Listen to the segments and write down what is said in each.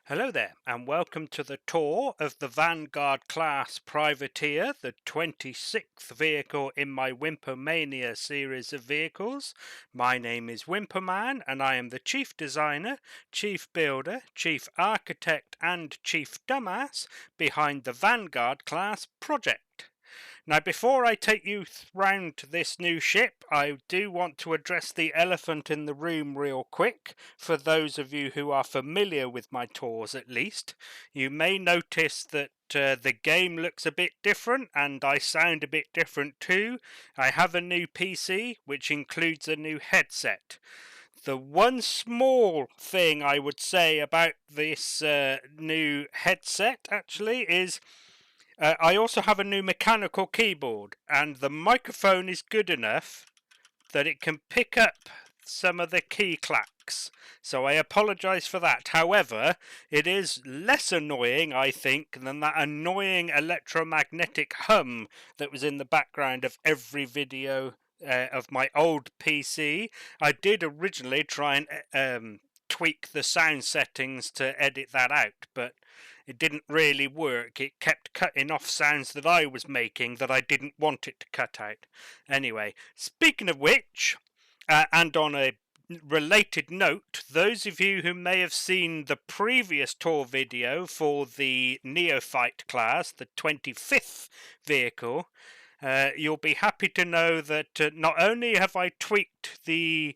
Hello there, and welcome to the tour of the Vanguard class privateer, the 26th vehicle in my Wimpomania series of vehicles. My name is Wimpoman, and I am the chief designer, chief builder, chief architect, and chief dumbass behind the Vanguard class project. Now, before I take you round this new ship, I do want to address the elephant in the room real quick. For those of you who are familiar with my tours at least, you may notice that the game looks a bit different and I sound a bit different too. I have a new PC, which includes a new headset. The one small thing I would say about this new headset actually is I also have a new mechanical keyboard, and the microphone is good enough that it can pick up some of the key clacks. So I apologise for that. However, it is less annoying, I think, than that annoying electromagnetic hum that was in the background of every video of my old PC. I did originally try and tweak the sound settings to edit that out, but it didn't really work. It kept cutting off sounds that I was making that I didn't want it to cut out. Anyway, speaking of which, and on a related note, those of you who may have seen the previous tour video for the Neophyte class, the 25th vehicle, you'll be happy to know that not only have I tweaked the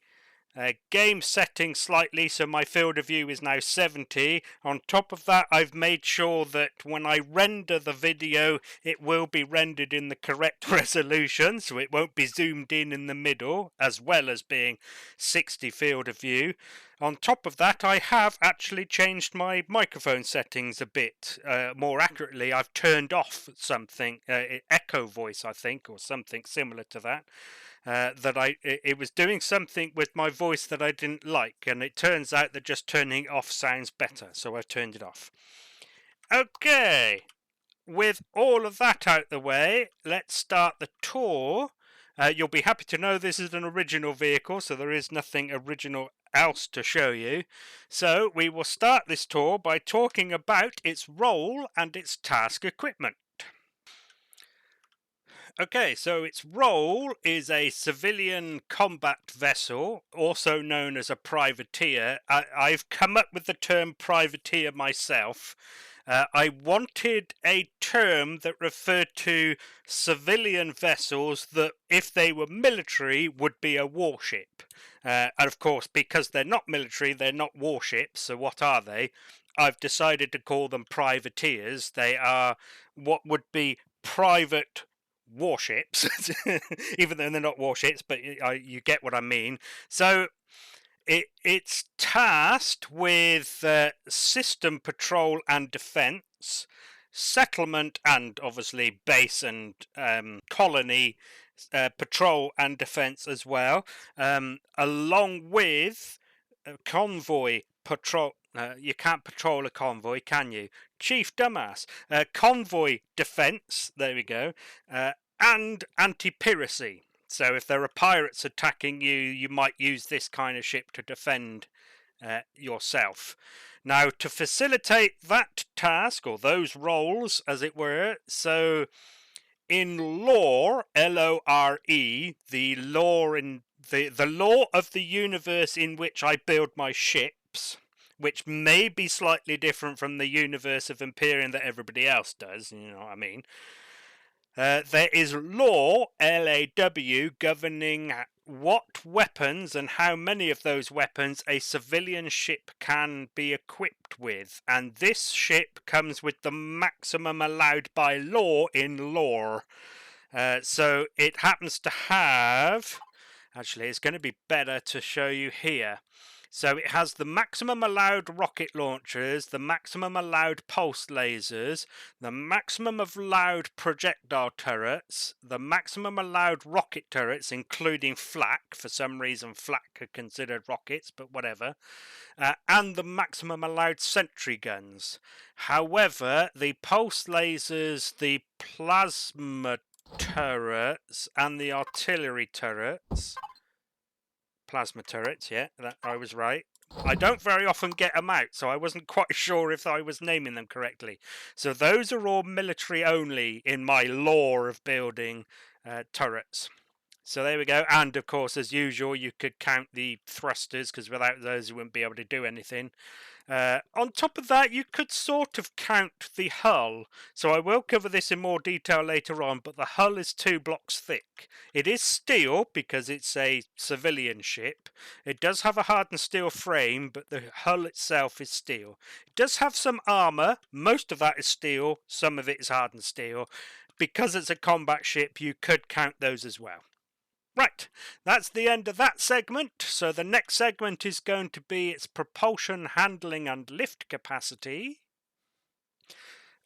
game settings slightly, so my field of view is now 70. On top of that, I've made sure that when I render the video, it will be rendered in the correct resolution, so it won't be zoomed in the middle, as well as being 60 field of view. On top of that, I have actually changed my microphone settings a bit. More accurately, I've turned off something, echo voice, I think, or something similar to that. It was doing something with my voice that I didn't like, and it turns out that just turning it off sounds better, so I've turned it off. Okay, with all of that out the way, let's start the tour. You'll be happy to know this is an original vehicle, so there is nothing original else to show you. So we will start this tour by talking about its role and its task equipment. Okay, so its role is a civilian combat vessel, also known as a privateer. I've come up with the term privateer myself. I wanted a term that referred to civilian vessels that, if they were military, would be a warship. And of course, because they're not military, they're not warships, so what are they? I've decided to call them privateers. They are what would be private warships, even though they're not warships, but you get what I mean. So it's tasked with system patrol and defense, settlement, and obviously base and colony patrol and defense as well, along with convoy patrol. You can't patrol a convoy, can you? Chief dumbass. Convoy defense, there we go, and anti-piracy. So if there are pirates attacking you, you might use this kind of ship to defend yourself. Now, to facilitate that task, or those roles, as it were, so in lore, Lore, the lore in the law of the universe in which I build my ships, which may be slightly different from the universe of Empyrion that everybody else does, you know what I mean. There is law, LAW, governing what weapons and how many of those weapons a civilian ship can be equipped with. And this ship comes with the maximum allowed by law in lore. So it happens to have... Actually, it's going to be better to show you here. So it has the maximum allowed rocket launchers, the maximum allowed pulse lasers, the maximum allowed projectile turrets, the maximum allowed rocket turrets, including flak. For some reason, flak are considered rockets, but whatever. And the maximum allowed sentry guns. However, the pulse lasers, the plasma turrets, and the artillery turrets plasma turrets, yeah, that I was right. I don't very often get them out, so I wasn't quite sure if I was naming them correctly. So those are all military only in my lore of building turrets. So there we go. And of course, as usual, you could count the thrusters, because without those you wouldn't be able to do anything. On top of that, you could sort of count the hull. So I will cover this in more detail later on, but the hull is 2 blocks thick. It is steel because it's a civilian ship. It does have a hardened steel frame, but the hull itself is steel. It does have some armour. Most of that is steel. Some of it is hardened steel. Because it's a combat ship, you could count those as well. Right, that's the end of that segment. So the next segment is going to be its propulsion, handling and lift capacity.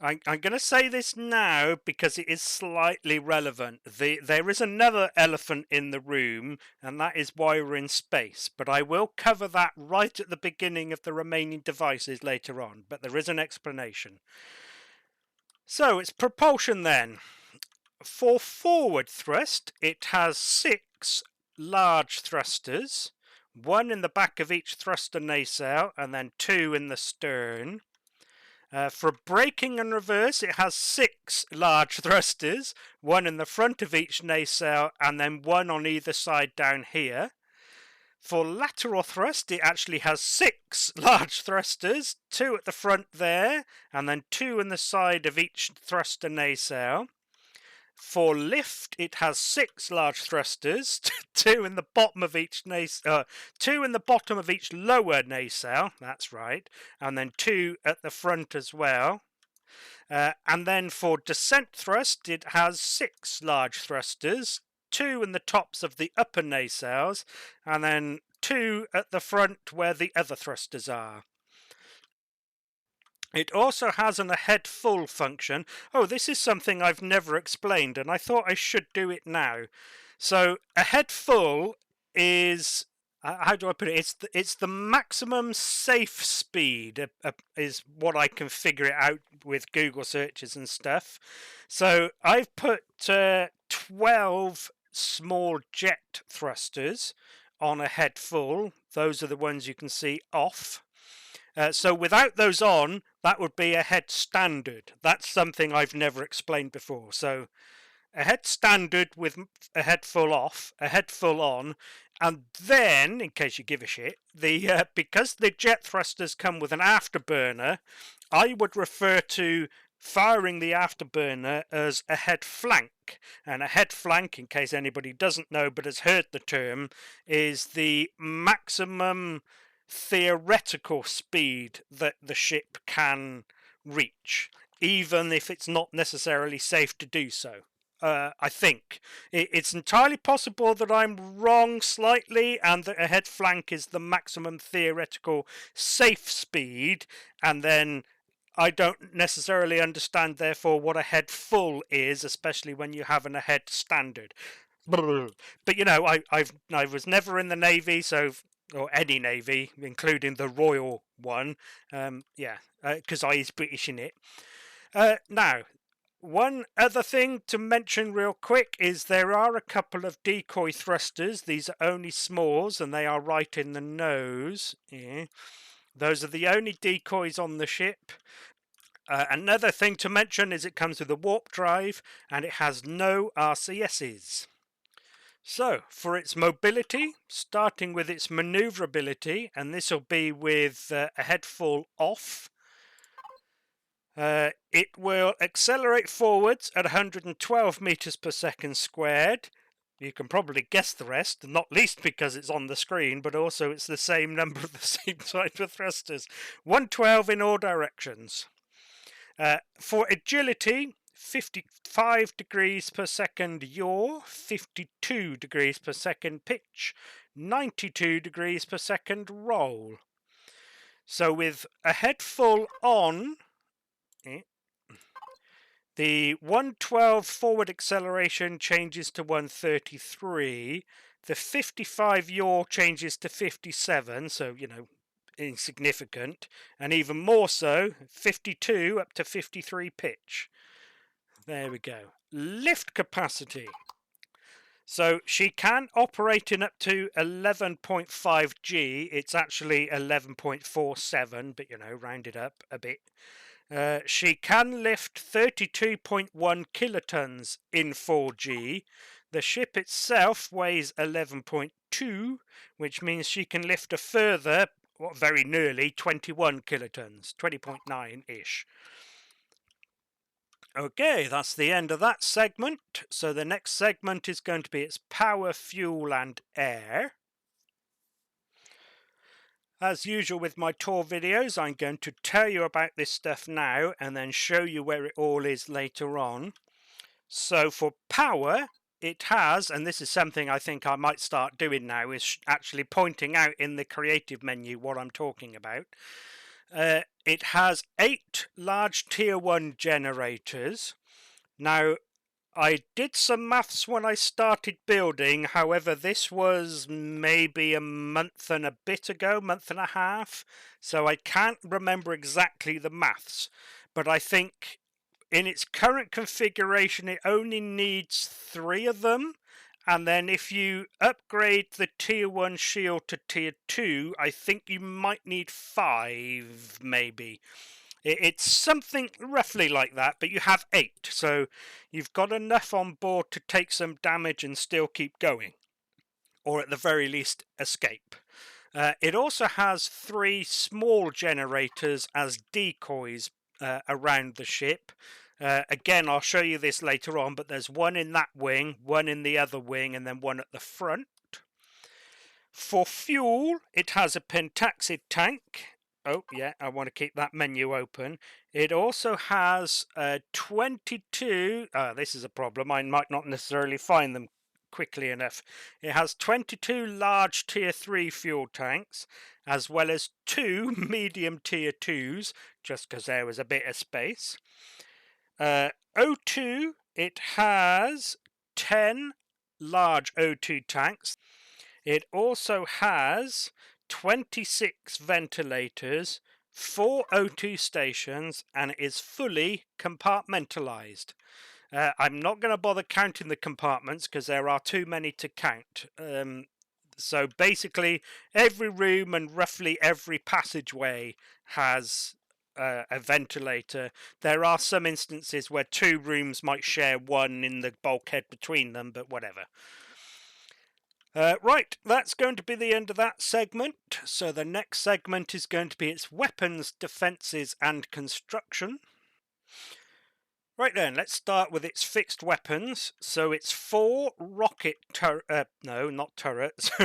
I'm going to say this now because it is slightly relevant. There is another elephant in the room, and that is why we're in space. But I will cover that right at the beginning of the remaining devices later on. But there is an explanation. So it's propulsion then. For forward thrust, it has 6 large thrusters, 1 in the back of each thruster nacelle and then 2 in the stern. For braking and reverse, it has 6 large thrusters, 1 in the front of each nacelle and then 1 on either side down here. For lateral thrust, it actually has 6 large thrusters, 2 at the front there and then 2 in the side of each thruster nacelle. For lift, it has 6 large thrusters, 2 in the bottom of each 2 in the bottom of each lower nacelle. That's right, and then 2 at the front as well. And then for descent thrust, it has 6 large thrusters, 2 in the tops of the upper nacelles, and then 2 at the front where the other thrusters are. It also has an ahead full function. Oh, this is something I've never explained, and I thought I should do it now. So ahead full is, how do I put it? It's the maximum safe speed is what I can figure it out with Google searches and stuff. So I've put 12 small jet thrusters on ahead full. Those are the ones you can see off. So without those on, that would be a head standard. That's something I've never explained before. So a head standard with a head full off, a head full on, and then, in case you give a shit, because the jet thrusters come with an afterburner, I would refer to firing the afterburner as a head flank. And a head flank, in case anybody doesn't know but has heard the term, is the maximum theoretical speed that the ship can reach, even if it's not necessarily safe to do so. I think it's entirely possible that I'm wrong slightly and that a head flank is the maximum theoretical safe speed, and then I don't necessarily understand therefore what a head full is, especially when you have an ahead standard. But you know, I was never in the Navy, so or any navy, including the royal one, because I is British in it. Now, one other thing to mention real quick is there are a couple of decoy thrusters. These are only smalls, and they are right in the nose. Yeah. Those are the only decoys on the ship. Another thing to mention is it comes with a warp drive, and it has no RCSs. So, for its mobility, starting with its maneuverability, and this will be with a head full off, it will accelerate forwards at 112 meters per second squared. You can probably guess the rest, not least because it's on the screen, but also it's the same number of the same type of thrusters. 112 in all directions. For agility, 55 degrees per second yaw, 52 degrees per second pitch, 92 degrees per second roll. So with a head full on, the 112 forward acceleration changes to 133, the 55 yaw changes to 57, so, you know, insignificant, and even more so, 52 up to 53 pitch. There we go. Lift capacity. So she can operate in up to 11.5 G. It's actually 11.47, but you know, rounded up a bit. She can lift 32.1 kilotons in 4G. The ship itself weighs 11.2, which means she can lift a further, well, very nearly 21 kilotons, 20.9-ish. Okay, that's the end of that segment. So the next segment is going to be its power, fuel and air. As usual with my tour videos, I'm going to tell you about this stuff now and then show you where it all is later on. So for power, it has, and this is something I think I might start doing now, is actually pointing out in the creative menu what I'm talking about. It has 8 large tier 1 generators. Now, I did some maths when I started building, however this was maybe a month and a bit ago, month and a half, so I can't remember exactly the maths, but I think in its current configuration it only needs 3 of them, and then if you upgrade the tier 1 shield to tier 2, I think you might need 5 maybe. It's something roughly like that, but you have 8, so you've got enough on board to take some damage and still keep going, or at the very least escape. It also has 3 small generators as decoys around the ship. Again, I'll show you this later on, but there's one in that wing, one in the other wing, and then one at the front. For fuel, it has a pentaxid tank. Oh, yeah, I want to keep that menu open. It also has 22... this is a problem. I might not necessarily find them quickly enough. It has 22 large tier 3 fuel tanks, as well as 2 medium tier 2s, just because there was a bit of space. O2, it has 10 large O2 tanks. It also has 26 ventilators, 4 O2 stations, and it is fully compartmentalized. I'm not going to bother counting the compartments because there are too many to count. So basically, every room and roughly every passageway has a ventilator. There are some instances where 2 rooms might share one in the bulkhead between them, but whatever. Right, that's going to be the end of that segment. So the next segment is going to be its weapons, defences and construction. Right then, let's start with its fixed weapons. So it's 4 rocket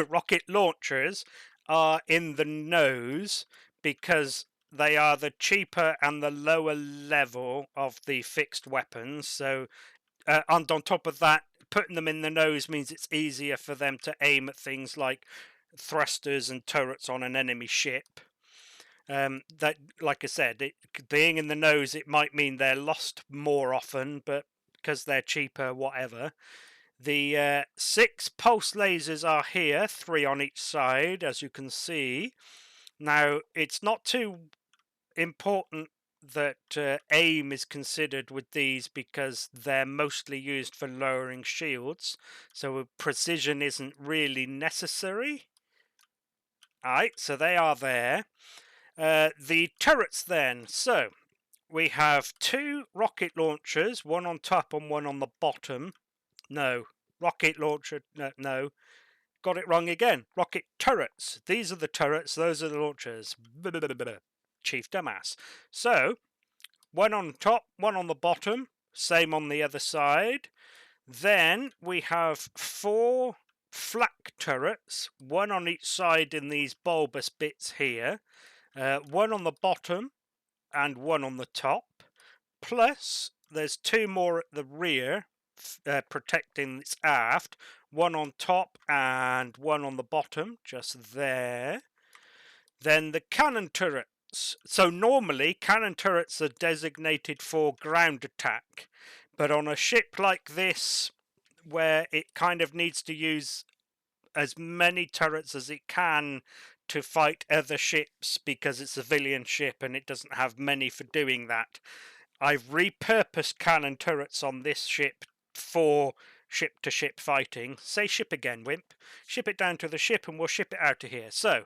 rocket launchers are in the nose because they are the cheaper and the lower level of the fixed weapons. So and on top of that, putting them in the nose means it's easier for them to aim at things like thrusters and turrets on an enemy ship. That, like I said, being in the nose, it might mean they're lost more often, but because they're cheaper, whatever. The 6 pulse lasers are here, 3 on each side, as you can see. Now, it's not too important that aim is considered with these because they're mostly used for lowering shields, so precision isn't really necessary. Alright, so they are there. The turrets then, so we have 2 rocket launchers, one on top and one on the bottom. No, rocket launcher, no, got it wrong again. Rocket turrets, these are the turrets, those are the launchers. Chief dumbass. So, one on top, one on the bottom, same on the other side. Then we have 4 flak turrets, one on each side in these bulbous bits here. One on the bottom and one on the top. Plus, there's 2 more at the rear, protecting its aft. One on top and one on the bottom, just there. Then the cannon turret. So normally cannon turrets are designated for ground attack, but on a ship like this where it kind of needs to use as many turrets as it can to fight other ships because it's a civilian ship and it doesn't have many for doing that, I've repurposed cannon turrets on this ship for ship-to-ship fighting. Say ship again, Wimp. Ship it down to the ship and we'll ship it out of here. So,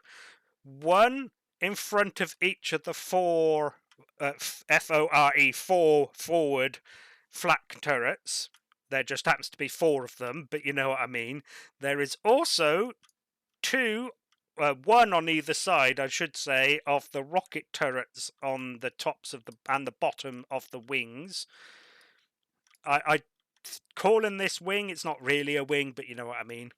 one in front of each of the four FORE, four forward flak turrets. There just happens to be four of them, but you know what I mean. There is also two, one on either side, I should say, of the rocket turrets on the tops of and the bottom of the wings. I calling this wing, it's not really a wing, but you know what I mean.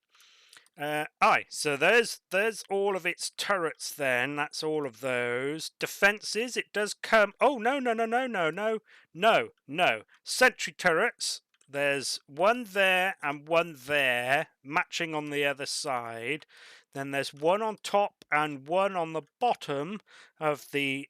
So there's all of its turrets then. That's all of those. Defences, it does come... Oh, no. Sentry turrets, there's one there and one there, matching on the other side. Then there's one on top and one on the bottom of the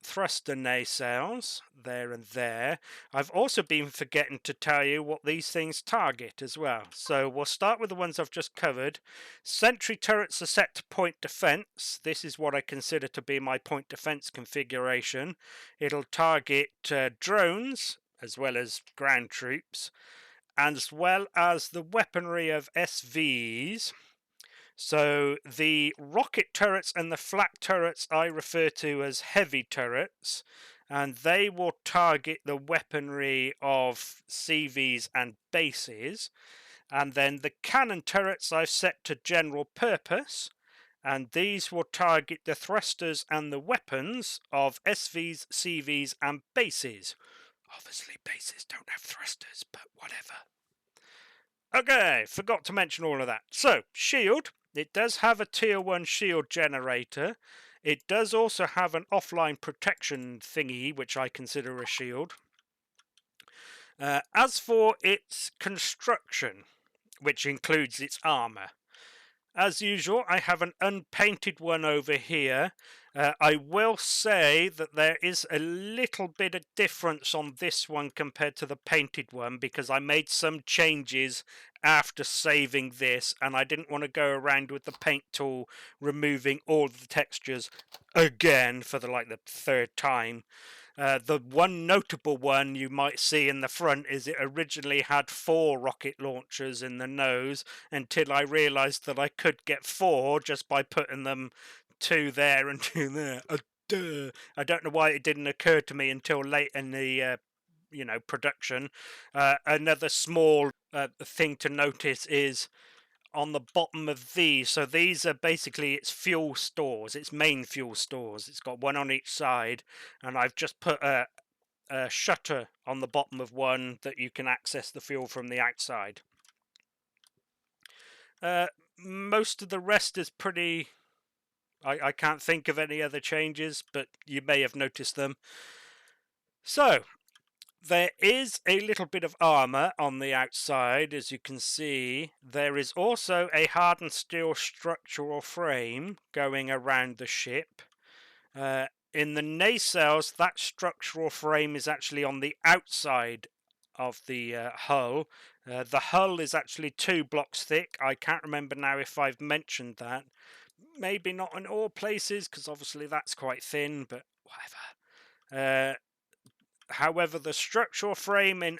thruster nacelles, there and there. I've also been forgetting to tell you what these things target as well. So we'll start with the ones I've just covered. Sentry turrets are set to point defense. This is what I consider to be my point defense configuration. It'll target drones as well as ground troops, as well as the weaponry of SVs. So the rocket turrets and the flak turrets I refer to as heavy turrets, and they will target the weaponry of CVs and bases. And then the cannon turrets I've set to general purpose, and these will target the thrusters and the weapons of SVs, CVs and bases. Obviously bases don't have thrusters, but whatever. Okay, forgot to mention all of that. So, shield. It does have a tier 1 shield generator. It does also have an offline protection thingy, which I consider a shield. As for its construction, which includes its armour, as usual, I have an unpainted one over here. I will say that there is a little bit of difference on this one compared to the painted one, because I made some changes after saving this, and I didn't want to go around with the paint tool removing all of the textures again for the third time. The one notable one you might see in the front is it originally had 4 rocket launchers in the nose, until I realised that I could get 4 just by putting them 2 there and 2 there. I don't know why it didn't occur to me until late in the production. Another small thing to notice is on the bottom of these. So these are basically its fuel stores, its main fuel stores. It's got one on each side, and I've just put a shutter on the bottom of one that you can access the fuel from the outside. Most of the rest is pretty... I can't think of any other changes, but you may have noticed them. So, there is a little bit of armour on the outside, as you can see. There is also a hardened steel structural frame going around the ship. In the nacelles, that structural frame is actually on the outside of the hull. The hull is actually 2 blocks thick. I can't remember now if I've mentioned that. Maybe not in all places, because obviously that's quite thin, but whatever. However, the structural frame in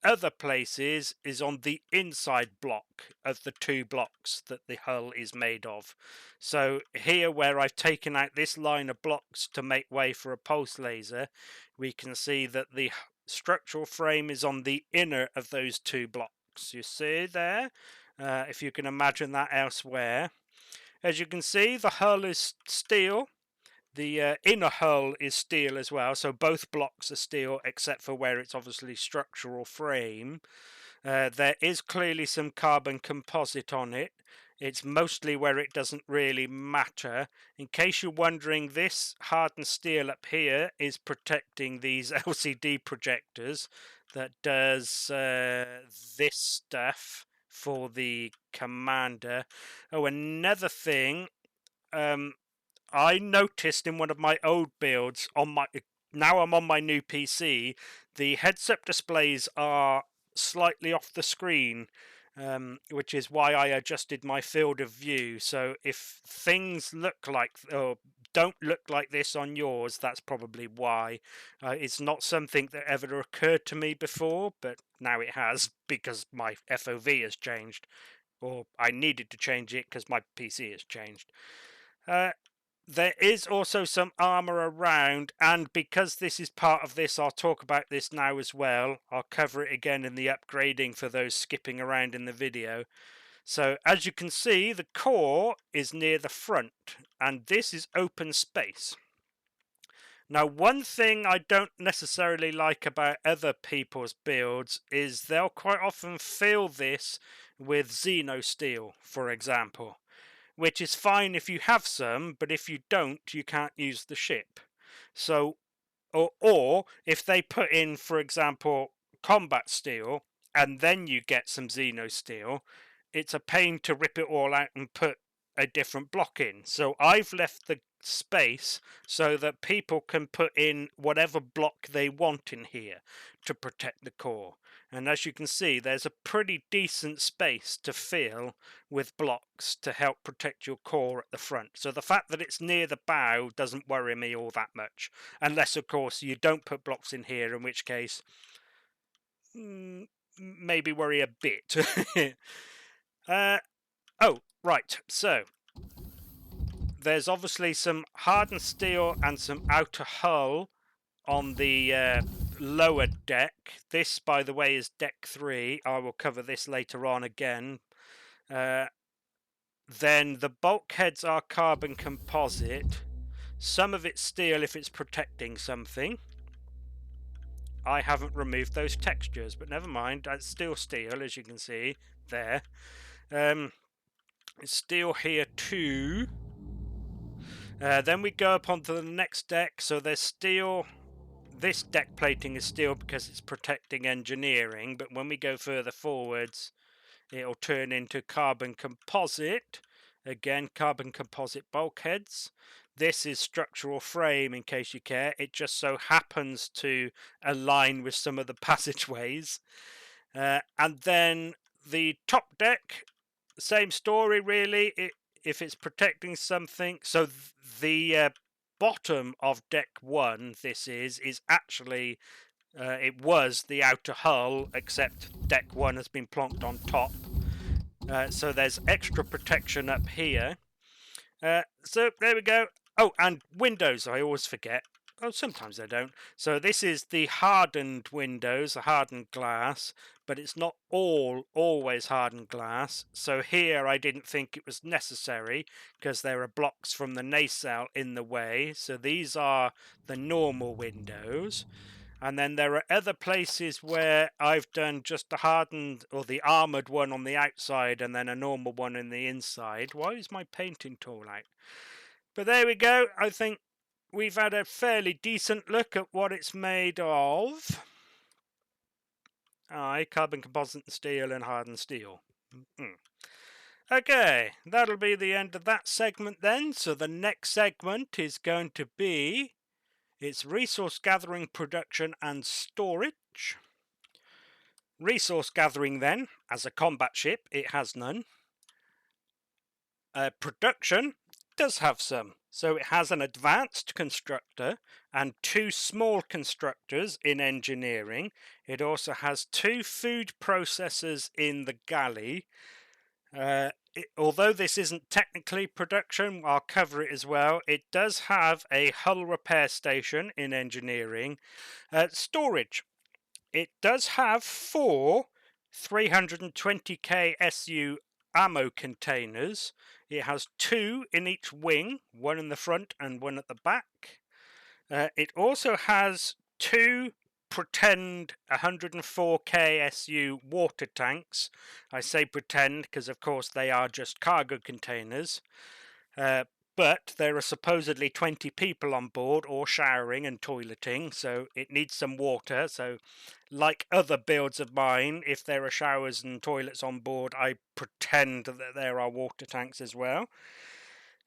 other places is on the inside block of the 2 blocks that the hull is made of. So here, where I've taken out this line of blocks to make way for a pulse laser, we can see that the structural frame is on the inner of those 2 blocks. You see there? If you can imagine that elsewhere. As you can see, the hull is steel. The inner hull is steel as well, so both blocks are steel except for where it's obviously structural frame. There is clearly some carbon composite on it. It's mostly where it doesn't really matter. In case you're wondering, this hardened steel up here is protecting these LCD projectors that does this stuff for the commander. Oh, another thing, I noticed in one of my old builds now I'm on my new PC, the heads-up displays are slightly off the screen, which is why I adjusted my field of view. So if things look like or don't look like this on yours, that's probably why. It's not something that ever occurred to me before, but now it has because my FOV has changed, or I needed to change it because my PC has changed. There is also some armor around, and because this is part of this, I'll talk about this now as well. I'll cover it again in the upgrading for those skipping around in the video. So as you can see, the core is near the front, and this is open space. Now, one thing I don't necessarily like about other people's builds is they'll quite often fill this with Xeno steel, for example, which is fine if you have some, but if you don't, you can't use the ship. So, or if they put in, for example, combat steel, and then you get some Xeno steel, it's a pain to rip it all out and put a different block in. So I've left the space so that people can put in whatever block they want in here to protect the core. And as you can see, there's a pretty decent space to fill with blocks to help protect your core at the front. So the fact that it's near the bow doesn't worry me all that much. Unless, of course, you don't put blocks in here, in which case, maybe worry a bit. Oh, right, so there's obviously some hardened steel and some outer hull on the lower deck. This, by the way, is deck 3. I will cover this later on again. Then the bulkheads are carbon composite. Some of it's steel if it's protecting something. I haven't removed those textures, but never mind. That's still steel, as you can see there. It's steel here too. Then we go up onto the next deck. So there's steel. This deck plating is steel because it's protecting engineering, but when we go further forwards, it'll turn into carbon composite. Again, carbon composite bulkheads. This is structural frame, in case you care. It just so happens to align with some of the passageways. And then the top deck, same story really. If it's protecting something, so the bottom of deck 1, this is actually, it was the outer hull, except deck 1 has been plonked on top. So there's extra protection up here. So there we go. Oh, and windows, I always forget. Oh, sometimes I don't. So this is the hardened windows, the hardened glass, but it's not always hardened glass. So here I didn't think it was necessary because there are blocks from the nacelle in the way. So these are the normal windows. And then there are other places where I've done just the hardened or the armoured one on the outside and then a normal one in the inside. Why is my painting tool out? But there we go. I think we've had a fairly decent look at what it's made of. Aye, carbon composite steel and hardened steel. Okay, that'll be the end of that segment then. So the next segment is going to be its resource gathering, production and storage. Resource gathering then, as a combat ship, it has none. Production does have some. So it has an advanced constructor and 2 small constructors in engineering. It also has 2 food processors in the galley. Although this isn't technically production, I'll cover it as well. It does have a hull repair station in engineering. Storage. It does have 4 320k SU ammo containers. It has 2 in each wing, 1 in the front and 1 at the back. It also has 2 pretend 104k SU water tanks. I say pretend because of course they are just cargo containers, but there are supposedly 20 people on board all showering and toileting, so it needs some water. So like other builds of mine, if there are showers and toilets on board, I pretend that there are water tanks as well.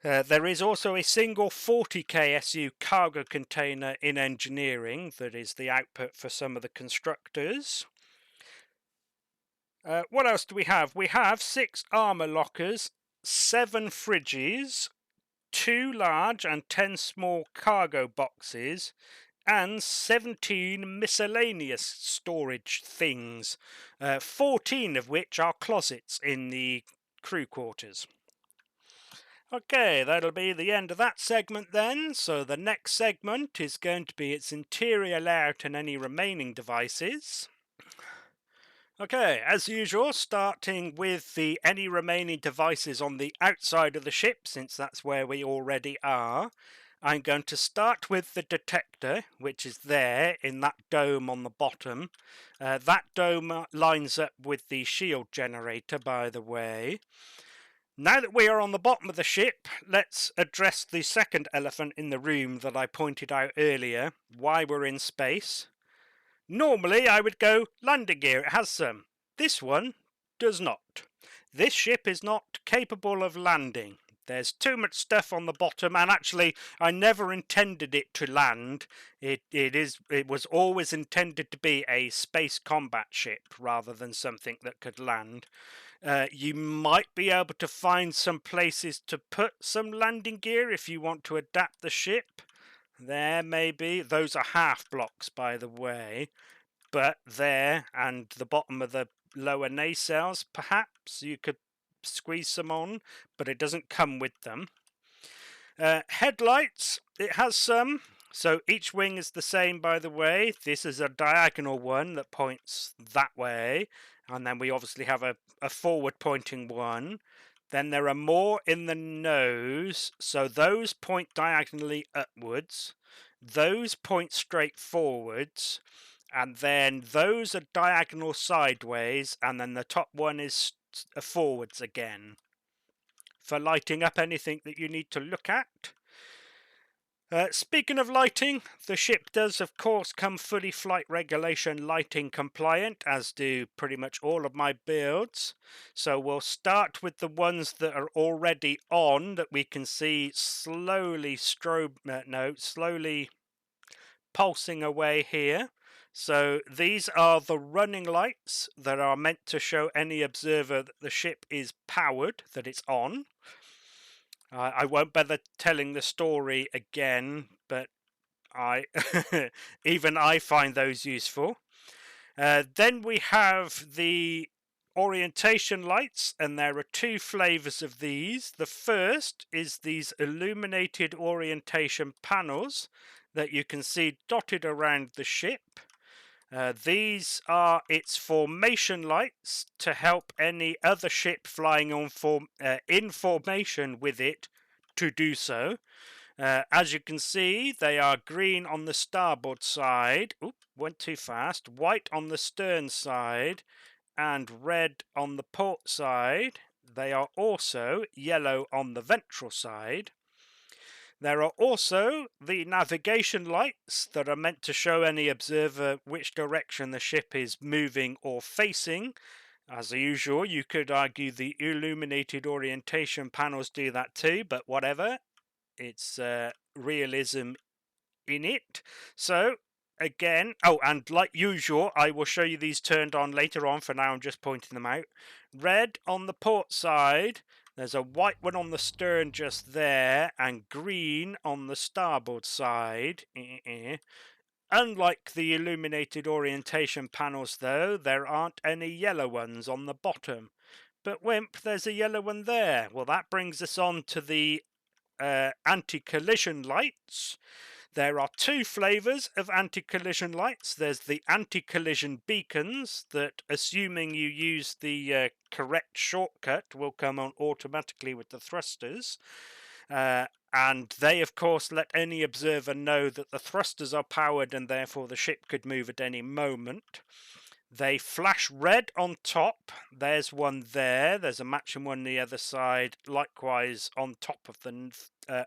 There is also a single 40k SU cargo container in engineering that is the output for some of the constructors. What else do we have? We have 6 armor lockers, 7 fridges, 2 large and 10 small cargo boxes, and 17 miscellaneous storage things, 14 of which are closets in the crew quarters. Okay, that'll be the end of that segment then. So the next segment is going to be its interior layout and any remaining devices. Okay, as usual, starting with the any remaining devices on the outside of the ship, since that's where we already are. I'm going to start with the detector, which is there in that dome on the bottom. That dome lines up with the shield generator, by the way. Now that we are on the bottom of the ship, let's address the second elephant in the room that I pointed out earlier, why we're in space. Normally I would go landing gear, it has some. This one does not. This ship is not capable of landing. There's too much stuff on the bottom, and actually I never intended it to land. It was always intended to be a space combat ship rather than something that could land. You might be able to find some places to put some landing gear if you want to adapt the ship. There maybe. Those are half blocks, by the way. But there, and the bottom of the lower nacelles, perhaps you could squeeze some on, but it doesn't come with them. Headlights, it has some. So each wing is the same, by the way. This is a diagonal one that points that way. And then we obviously have a forward pointing one. Then there are more in the nose. So those point diagonally upwards. Those point straight forwards. And then those are diagonal sideways. And then the top one is forwards again. For lighting up anything that you need to look at. Speaking of lighting, the ship does of course come fully flight regulation lighting compliant, as do pretty much all of my builds. So we'll start with the ones that are already on, that we can see slowly slowly pulsing away here. So these are the running lights that are meant to show any observer that the ship is powered, that it's on. I won't bother telling the story again, but even I find those useful. Then we have the orientation lights, and there are 2 flavors of these. The first is these illuminated orientation panels that you can see dotted around the ship. These are its formation lights to help any other ship flying on in formation with it to do so. As you can see, they are green on the starboard side. Oop, went too fast. White on the stern side and red on the port side. They are also yellow on the ventral side. There are also the navigation lights that are meant to show any observer which direction the ship is moving or facing. As usual, you could argue the illuminated orientation panels do that too, but whatever. It's realism in it. So, again, oh, and like usual, I will show you these turned on later on. For now, I'm just pointing them out. Red on the port side. There's a white one on the stern just there, and green on the starboard side. Unlike the illuminated orientation panels, though, there aren't any yellow ones on the bottom. But Wimp, there's a yellow one there. Well, that brings us on to the anti-collision lights. There are 2 flavors of anti-collision lights. There's the anti-collision beacons that, assuming you use the correct shortcut, will come on automatically with the thrusters. And they, of course, let any observer know that the thrusters are powered and therefore the ship could move at any moment. They flash red on top. There's one there. There's a matching one on the other side. Likewise on top of the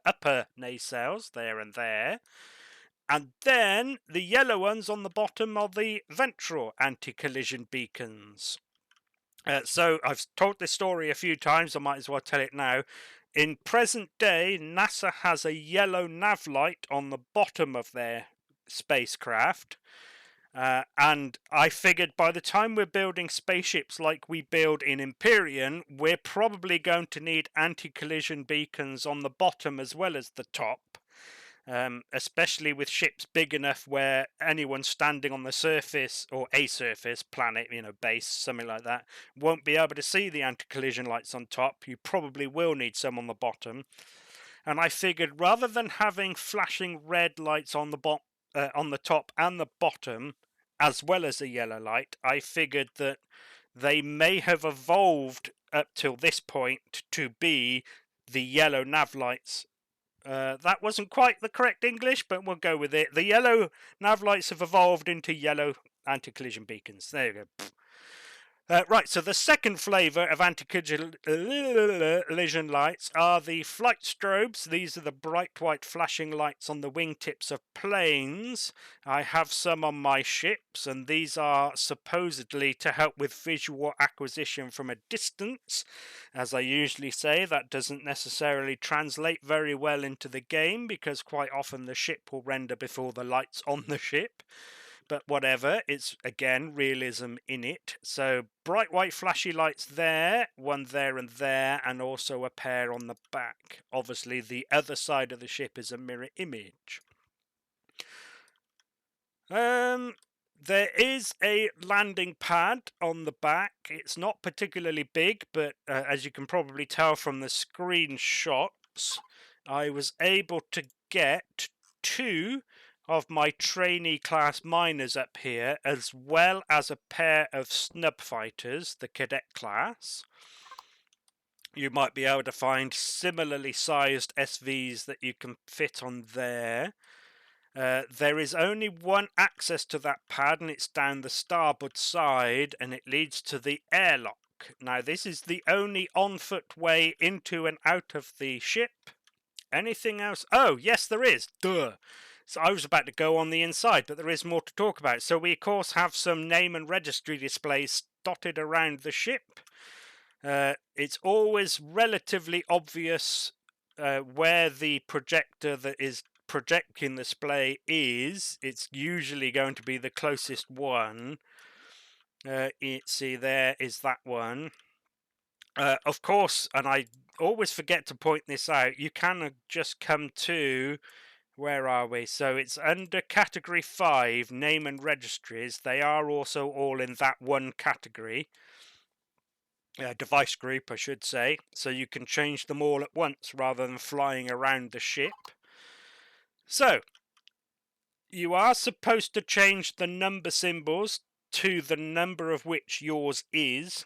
upper nacelles, there and there. And then the yellow ones on the bottom are the ventral anti-collision beacons. So I've told this story a few times. I might as well tell it now. In present day, NASA has a yellow nav light on the bottom of their spacecraft. And I figured by the time we're building spaceships like we build in Empyrion, we're probably going to need anti-collision beacons on the bottom as well as the top. Especially with ships big enough where anyone standing on the surface, or a surface, planet, base, something like that, won't be able to see the anti-collision lights on top. You probably will need some on the bottom. And I figured rather than having flashing red lights on the top and the bottom, as well as a yellow light, I figured that they may have evolved up till this point to be the yellow nav lights. That wasn't quite the correct English, but we'll go with it. The yellow nav lights have evolved into yellow anti-collision beacons. There you go. Right, so the second flavour of anti-collision lights are the flight strobes. These are the bright white flashing lights on the wingtips of planes. I have some on my ships, and these are supposedly to help with visual acquisition from a distance. As I usually say, that doesn't necessarily translate very well into the game, because quite often the ship will render before the lights on the ship. But whatever, it's again realism in it. So bright white flashy lights there, one there and there, and also a pair on the back. Obviously the other side of the ship is a mirror image. There is a landing pad on the back. It's not particularly big, but as you can probably tell from the screenshots, I was able to get 2 of my trainee class miners up here, as well as a pair of snub fighters, the cadet class. You might be able to find similarly sized SVs that you can fit on there. There is only one access to that pad, and it's down the starboard side, and it leads to the airlock. Now, this is the only on-foot way into and out of the ship. Anything else? Oh, yes, there is. Duh. So I was about to go on the inside, but there is more to talk about. So we, of course, have some name and registry displays dotted around the ship. It's always relatively obvious where the projector that is projecting the display is. It's usually going to be the closest one. See, there is that one. Of course, and I always forget to point this out, you can just come to... Where are we? So it's under category 5, name and registries. They are also all in that one category. Device group, I should say. So you can change them all at once rather than flying around the ship. So, you are supposed to change the number symbols to the number of which yours is.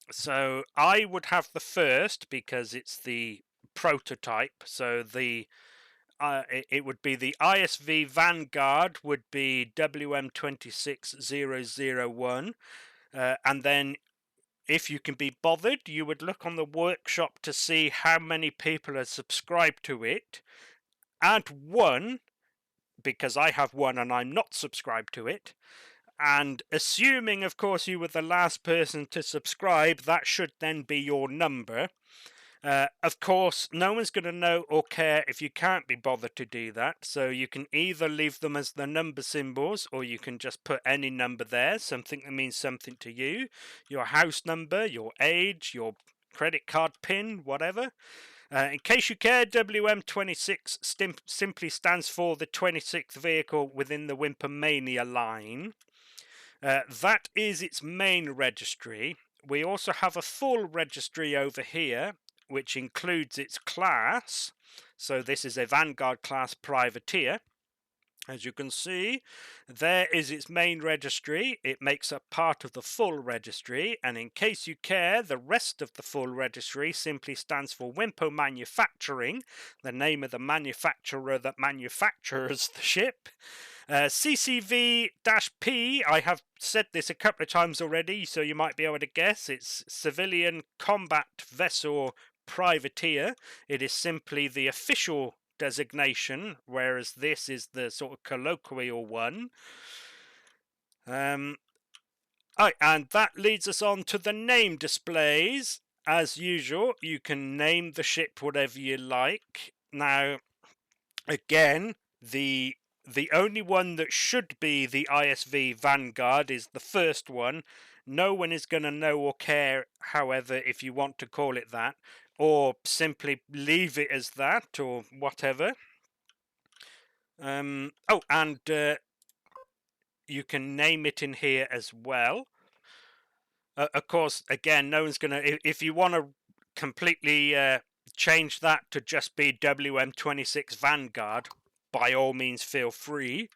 So I would have the first because it's the prototype. So it would be the ISV Vanguard would be WM26001, and then if you can be bothered, you would look on the workshop to see how many people are subscribed to it. Add 1, because I have 1 and I'm not subscribed to it. And assuming, of course, you were the last person to subscribe, that should then be your number. Of course, no one's going to know or care if you can't be bothered to do that, so you can either leave them as the number symbols, or you can just put any number there, something that means something to you, your house number, your age, your credit card PIN, whatever. In case you care, WM26 simply stands for the 26th vehicle within the Wimpomania line. That is its main registry. We also have a full registry over here, which includes its class. So this is a Vanguard class privateer. As you can see, there is its main registry. It makes up part of the full registry, and in case you care, the rest of the full registry simply stands for Wimpomania Manufacturing, the name of the manufacturer that manufactures the ship. CCV-P, I have said this a couple of times already, so you might be able to guess. It's Civilian Combat Vessel Privateer. It is simply the official designation, whereas this is the sort of colloquial one. And that leads us on to the name displays. As usual, you can name the ship whatever you like. Now, again, the the only one that should be the ISV Vanguard is the first one. No one is going to know or care, however, if you want to call it that, or simply leave it as that, or whatever. Oh, and you can name it in here as well. Of course, again, no one's going to... If you want to completely change that to just be WM26 Vanguard, by all means, feel free.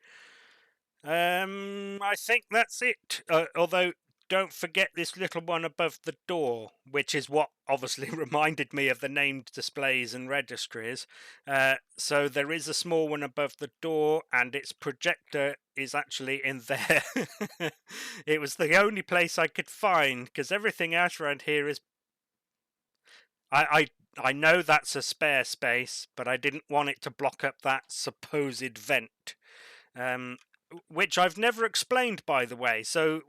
I think that's it. Although, don't forget this little one above the door, which is what obviously reminded me of the named displays and registries. So there is a small one above the door, and its projector is actually in there. It was the only place I could find, because everything else around here is... I know that's a spare space, but I didn't want it to block up that supposed vent. Which I've never explained, by the way. So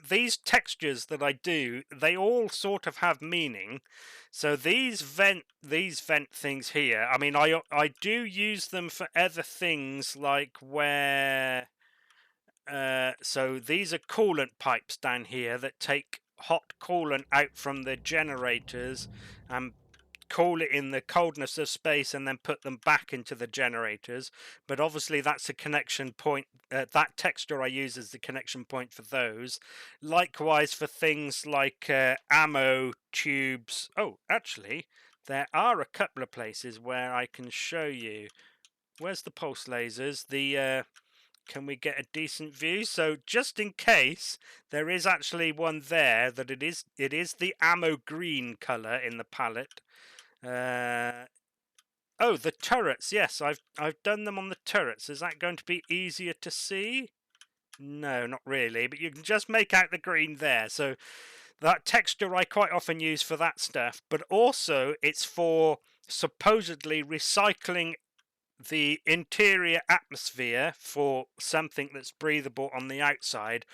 these textures that I do, they all sort of have meaning. So these vent things here, I mean, I do use them for other things, like where... so these are coolant pipes down here that take hot coolant out from the generators and cool it in the coldness of space and then put them back into the generators. But obviously that's a connection point. That texture I use as the connection point for those. Likewise for things like ammo tubes. Oh, actually, there are a couple of places where I can show you. Where's the pulse lasers? The can we get a decent view? So just in case, there is actually one there that it is the ammo green color in the palette. Oh, the turrets. Yes, I've done them on the turrets. Is that going to be easier to see? No, not really, but you can just make out the green there. So that texture I quite often use for that stuff, but also it's for supposedly recycling the interior atmosphere for something that's breathable on the outside,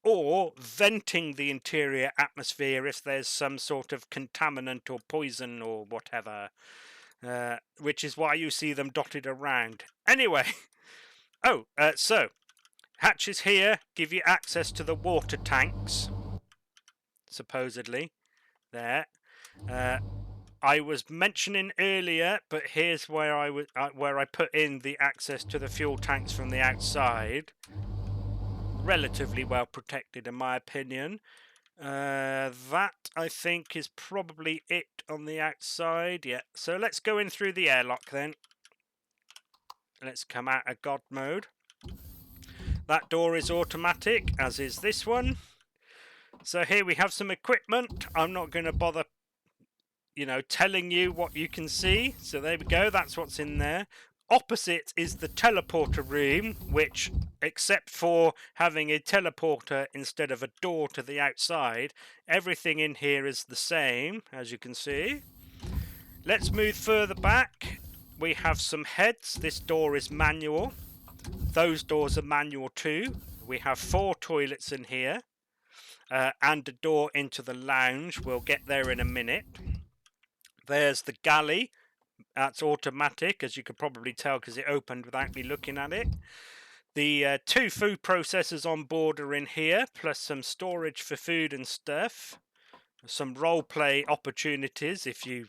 or venting the interior atmosphere if there's some sort of contaminant or poison or whatever, which is why you see them dotted around. Anyway, so hatches here give you access to the water tanks, supposedly. There. I was mentioning earlier, but here's where I put in the access to the fuel tanks from the outside. Relatively well protected, in my opinion. That I think is probably it on the outside. Yeah. So let's go in through the airlock then. Let's come out of God mode. That door is automatic, as is this one. So here we have some equipment. I'm not going to bother, telling you what you can see. So there we go. That's what's in there. Opposite is the teleporter room, which, except for having a teleporter instead of a door to the outside, everything in here is the same, as you can see. Let's move further back. We have some heads. This door is manual. Those doors are manual too. We have 4 toilets in here, and a door into the lounge. We'll get there in a minute. There's the galley. That's automatic, as you could probably tell because it opened without me looking at it. The 2 food processors on board are in here, plus some storage for food and stuff. Some roleplay opportunities if you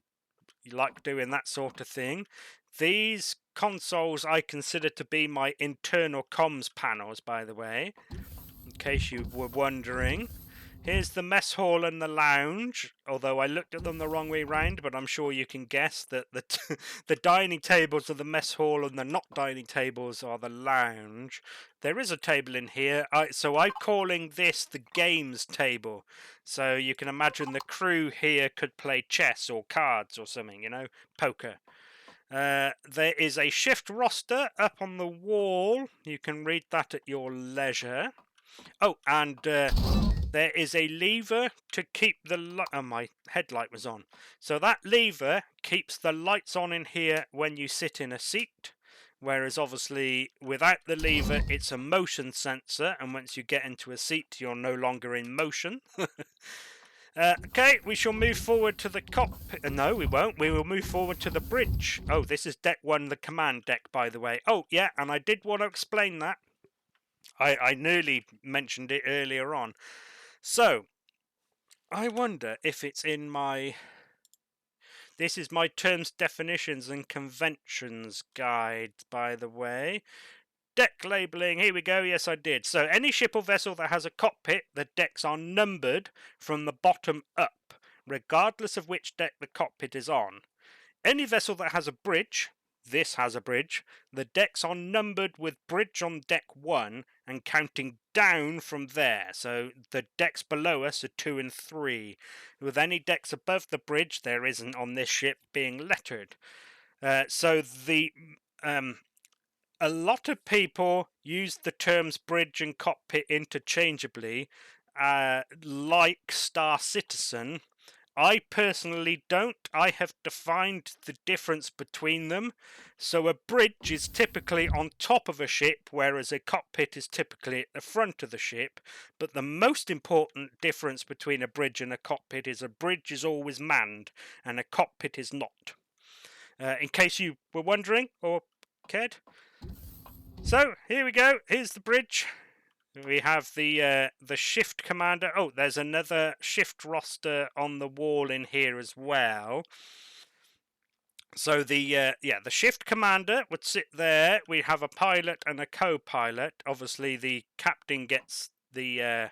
like doing that sort of thing. These consoles I consider to be my internal comms panels, by the way, in case you were wondering. Here's the mess hall and the lounge, although I looked at them the wrong way round, but I'm sure you can guess that the dining tables are the mess hall and the not dining tables are the lounge. There is a table in here, so I'm calling this the games table. So you can imagine the crew here could play chess or cards or something, poker. There is a shift roster up on the wall. You can read that at your leisure. Oh, and there is a lever to keep the light... Oh, my headlight was on. So that lever keeps the lights on in here when you sit in a seat. Whereas, obviously, without the lever, it's a motion sensor. And once you get into a seat, you're no longer in motion. Okay, we shall move forward to the cockpit. No, we won't. We will move forward to the bridge. Oh, this is deck 1, the command deck, by the way. Oh, yeah, and I did want to explain that. I nearly mentioned it earlier on. So, I wonder if it's in my... This is my terms, definitions, and conventions guide, by the way. Deck labelling, here we go, yes I did. So any ship or vessel that has a cockpit, the decks are numbered from the bottom up, regardless of which deck the cockpit is on. Any vessel that has a bridge, this has a bridge, the decks are numbered with bridge on deck 1 and counting down from there. So the decks below us are 2 and 3. With any decks above the bridge, there isn't on this ship, being lettered. A lot of people use the terms bridge and cockpit interchangeably, like Star Citizen. I personally don't. I have defined the difference between them. So a bridge is typically on top of a ship, whereas a cockpit is typically at the front of the ship. But the most important difference between a bridge and a cockpit is a bridge is always manned and a cockpit is not. In case you were wondering or cared. So here we go. Here's the bridge. We have the shift commander. Oh, there's another shift roster on the wall in here as well. So the shift commander would sit there. We have a pilot and a co-pilot. Obviously, the captain gets the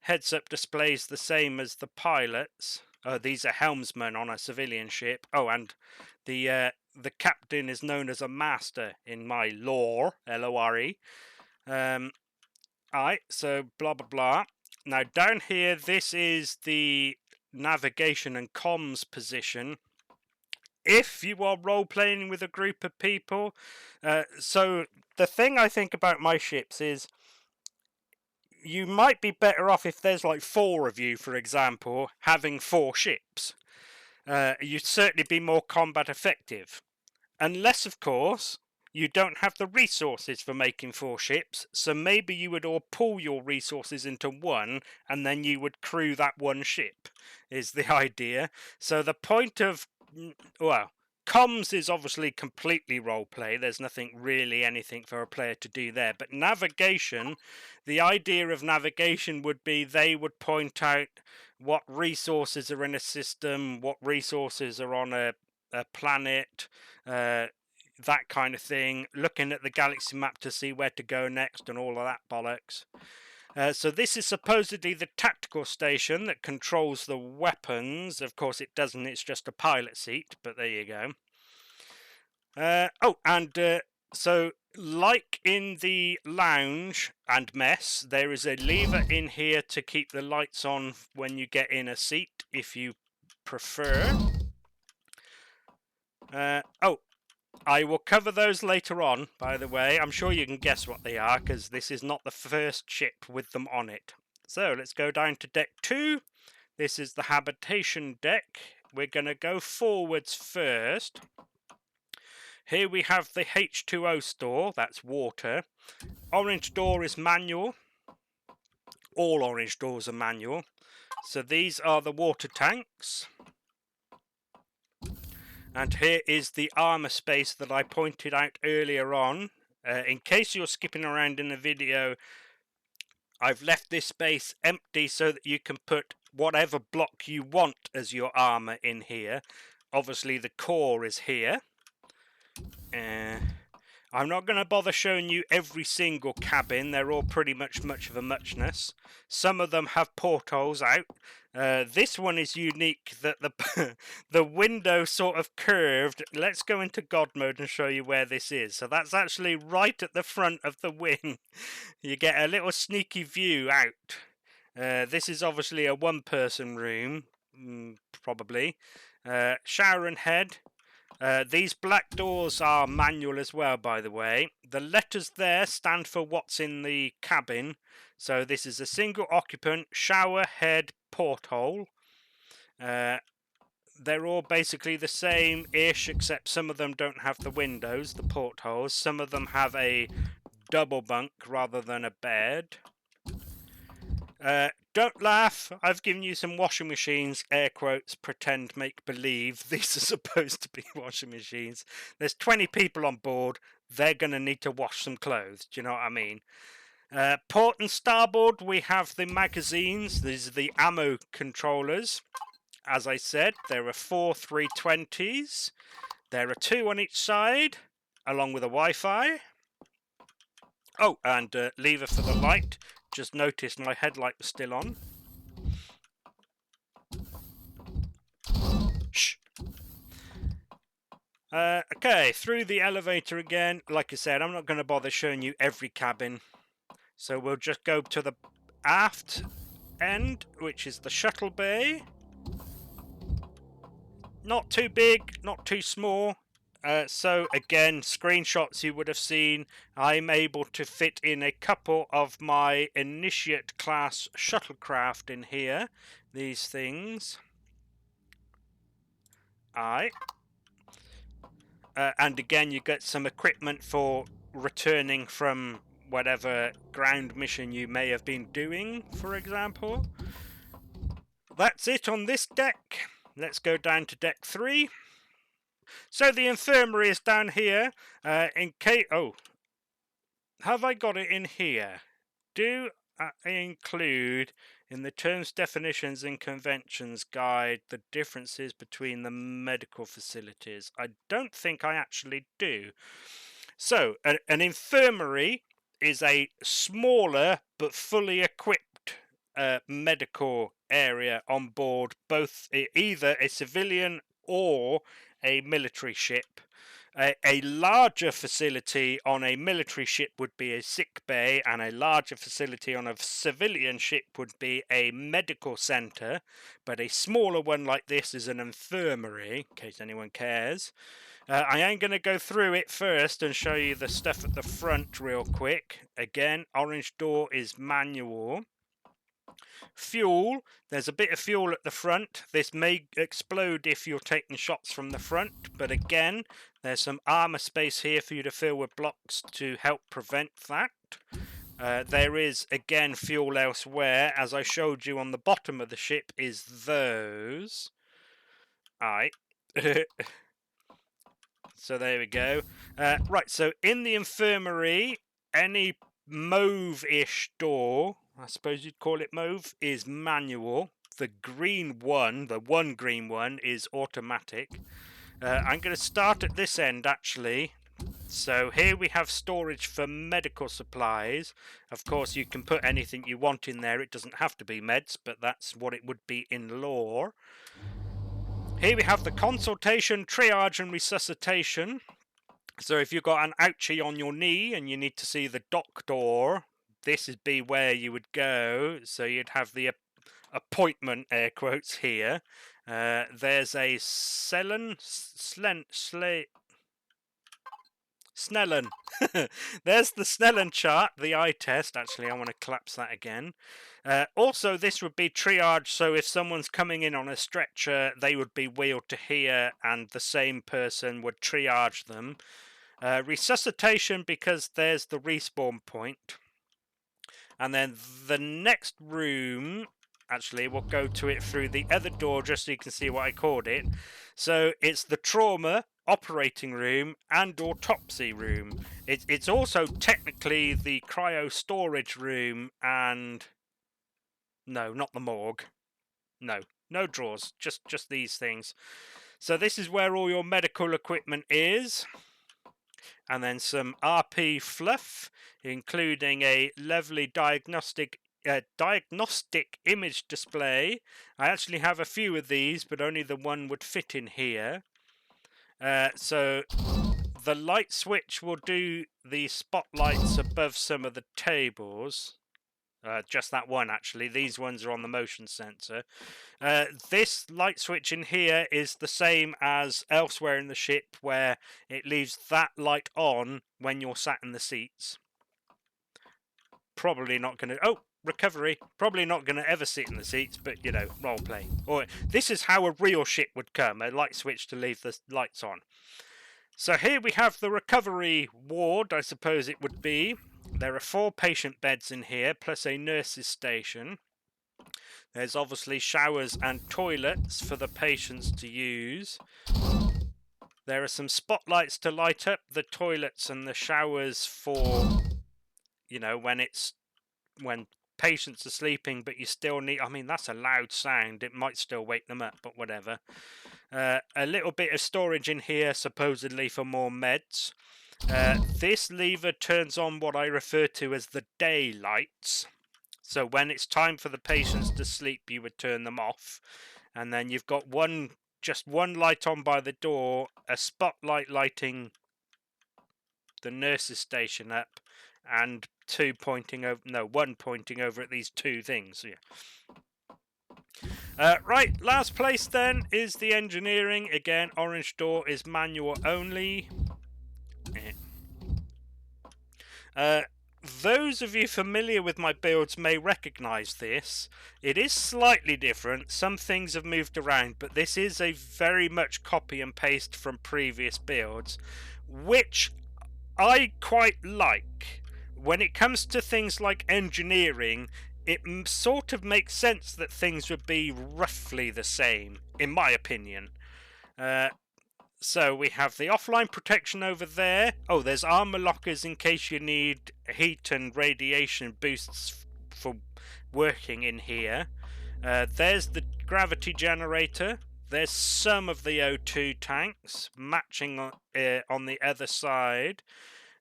heads-up displays the same as the pilots. Oh, these are helmsmen on a civilian ship. Oh, and the captain is known as a master in my lore, L-O-R-E. Alright, so blah blah blah. Now down here, this is the navigation and comms position. If you are role-playing with a group of people, so the thing I think about my ships is you might be better off if there's like 4 of you, for example, having 4 ships. You'd certainly be more combat effective. Unless, of course, you don't have the resources for making 4 ships, so maybe you would all pool your resources into one, and then you would crew that one ship, is the idea. So the point of, well, comms is obviously completely roleplay. There's anything for a player to do there. But navigation, the idea of navigation would be they would point out what resources are in a system, what resources are on a planet, that kind of thing, looking at the galaxy map to see where to go next and all of that bollocks. So this is supposedly the tactical station that controls the weapons. Of course it doesn't, it's just a pilot seat, but there you go. So like in the lounge and mess, there is a lever in here to keep the lights on when you get in a seat, if you prefer. I will cover those later on, by the way. I'm sure you can guess what they are, because this is not the first ship with them on it. So, let's go down to deck 2. This is the habitation deck. We're going to go forwards first. Here we have the H2O store, that's water. Orange door is manual. All orange doors are manual. So these are the water tanks. And here is the armor space that I pointed out earlier on. In case you're skipping around in the video, I've left this space empty so that you can put whatever block you want as your armor in here. Obviously the core is here. I'm not going to bother showing you every single cabin. They're all pretty much of a muchness. Some of them have portholes out. This one is unique that the window sort of curved. Let's go into God mode and show you where this is. So that's actually right at the front of the wing. You get a little sneaky view out. This is obviously a one-person room, probably. Shower and head. These black doors are manual as well, by the way. The letters there stand for what's in the cabin. So this is a single occupant, shower, head, porthole. They're all basically the same-ish, except some of them don't have the windows, the portholes. Some of them have a double bunk rather than a bed. don't laugh. I've given you some washing machines, air quotes, pretend, make believe. These are supposed to be washing machines. There's 20 people on board. They're going to need to wash some clothes. Do you know what I mean? Port and starboard, we have the magazines. These are the ammo controllers. As I said, there are 4 320s. There are 2 on each side, along with a Wi-Fi. Oh, and lever for the light. Just noticed my headlight was still on. Shh. Okay, through the elevator again. Like I said, I'm not going to bother showing you every cabin. So we'll just go to the aft end, which is the shuttle bay. Not too big, not too small. So again, screenshots you would have seen. I'm able to fit in a couple of my initiate class shuttlecraft in here. These things. Aye. And again, you get some equipment for returning from whatever ground mission you may have been doing, for example. That's it on this deck. Let's go down to deck 3. So the infirmary is down here. In case, oh, have I got it in here? Do I include in the terms, definitions and conventions guide the differences between the medical facilities? I don't think I actually do. So an infirmary is a smaller but fully equipped medical area on board both either a civilian or a military ship. A larger facility on a military ship would be a sick bay, and a larger facility on a civilian ship would be a medical centre, but a smaller one like this is an infirmary, in case anyone cares. I am going to go through it first and show you the stuff at the front real quick. Again, orange door is manual. Fuel, there's a bit of fuel at the front. This may explode if you're taking shots from the front, but again, there's some armor space here for you to fill with blocks to help prevent that. There is, again, fuel elsewhere. As I showed you on the bottom of the ship is those. Aye. So there we go. Right, so in the infirmary, any mauve-ish door, I suppose you'd call it mauve, is manual. The green one, the one green one, is automatic. I'm going to start at this end, actually. So here we have storage for medical supplies. Of course, you can put anything you want in there. It doesn't have to be meds, but that's what it would be in lore. Here we have the consultation, triage, and resuscitation. So if you've got an ouchie on your knee and you need to see the doctor, this would be where you would go. So you'd have the appointment, air quotes, here. There's a Snellen. There's the Snellen chart, the eye test. Actually, I want to collapse that again. Also, this would be triage, so if someone's coming in on a stretcher, they would be wheeled to here, and the same person would triage them. Resuscitation, because there's the respawn point. And then the next room, actually, we'll go to it through the other door just so you can see what I called it. So it's the trauma, operating room, and autopsy room. It's also technically the cryo storage room, and no, not the morgue. No drawers, just these things. So this is where all your medical equipment is. And then some RP fluff, including a lovely diagnostic image display. I actually have a few of these, but only the one would fit in here. So the light switch will do the spotlights above some of the tables. Just that one, actually. These ones are on the motion sensor. This light switch in here is the same as elsewhere in the ship, where it leaves that light on when you're sat in the seats. Probably not going to... Oh, recovery. Probably not going to ever sit in the seats, but, you know, roleplay. Or this is how a real ship would come, a light switch to leave the lights on. So here we have the recovery ward, I suppose it would be. There are 4 patient beds in here, plus a nurse's station. There's obviously showers and toilets for the patients to use. There are some spotlights to light up the toilets and the showers for, you know, when patients are sleeping, but you still need, I mean, that's a loud sound. It might still wake them up, but whatever. A little bit of storage in here, supposedly for more meds. This lever turns on what I refer to as the day lights. So when it's time for the patients to sleep, you would turn them off. And then you've got just one light on by the door, a spotlight lighting the nurse's station up, and one pointing over at these two things. Yeah. Right, last place then is the engineering. Again, orange door is manual only. Those of you familiar with my builds may recognise this. It is slightly different. Some things have moved around, but this is a very much copy and paste from previous builds, which I quite like. When it comes to things like engineering, it sort of makes sense that things would be roughly the same, in my opinion. So we have the offline protection over there. Oh, there's armor lockers in case you need heat and radiation boosts for working in here. There's the gravity generator. There's some of the O2 tanks matching on the other side.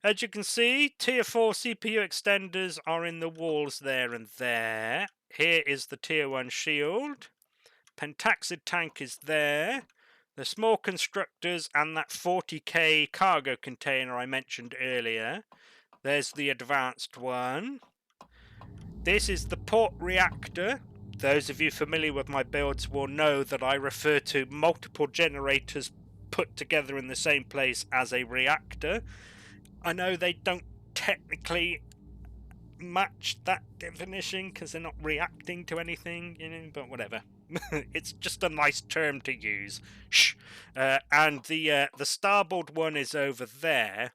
As you can see, tier 4 CPU extenders are in the walls there and there. Here is the tier 1 shield. Pentaxid tank is there. The small constructors and that 40k cargo container I mentioned earlier. There's the advanced one. This is the port reactor. Those of you familiar with my builds will know that I refer to multiple generators put together in the same place as a reactor. I know they don't technically match that definition because they're not reacting to anything, you know, but whatever. It's just a nice term to use. Shh. And the starboard one is over there.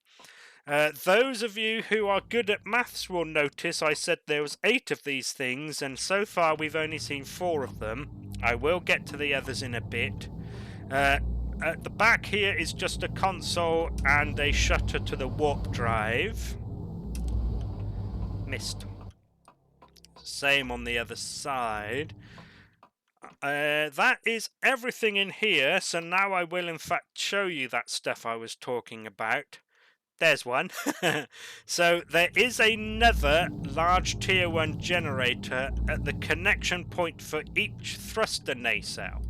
Those of you who are good at maths will notice I said there was 8 of these things, and so far we've only seen 4 of them. I will get to the others in a bit. At the back here is just a console and a shutter to the warp drive. Missed. Same on the other side. That is everything in here, so now I will in fact show you that stuff I was talking about. There's one. So there is another large tier 1 generator at the connection point for each thruster nacelle.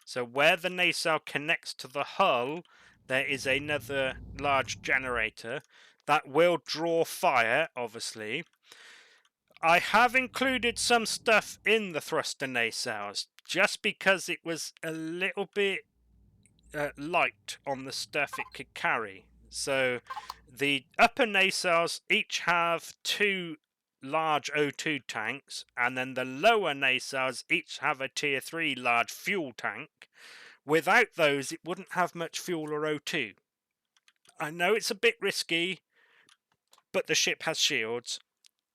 So where the nacelle connects to the hull, there is another large generator that will draw fire, obviously. I have included some stuff in the thruster nacelles just because it was a little bit light on the stuff it could carry. So the upper nacelles each have 2 large O2 tanks, and then the lower nacelles each have a tier 3 large fuel tank. Without those, it wouldn't have much fuel or O2. I know it's a bit risky, but the ship has shields,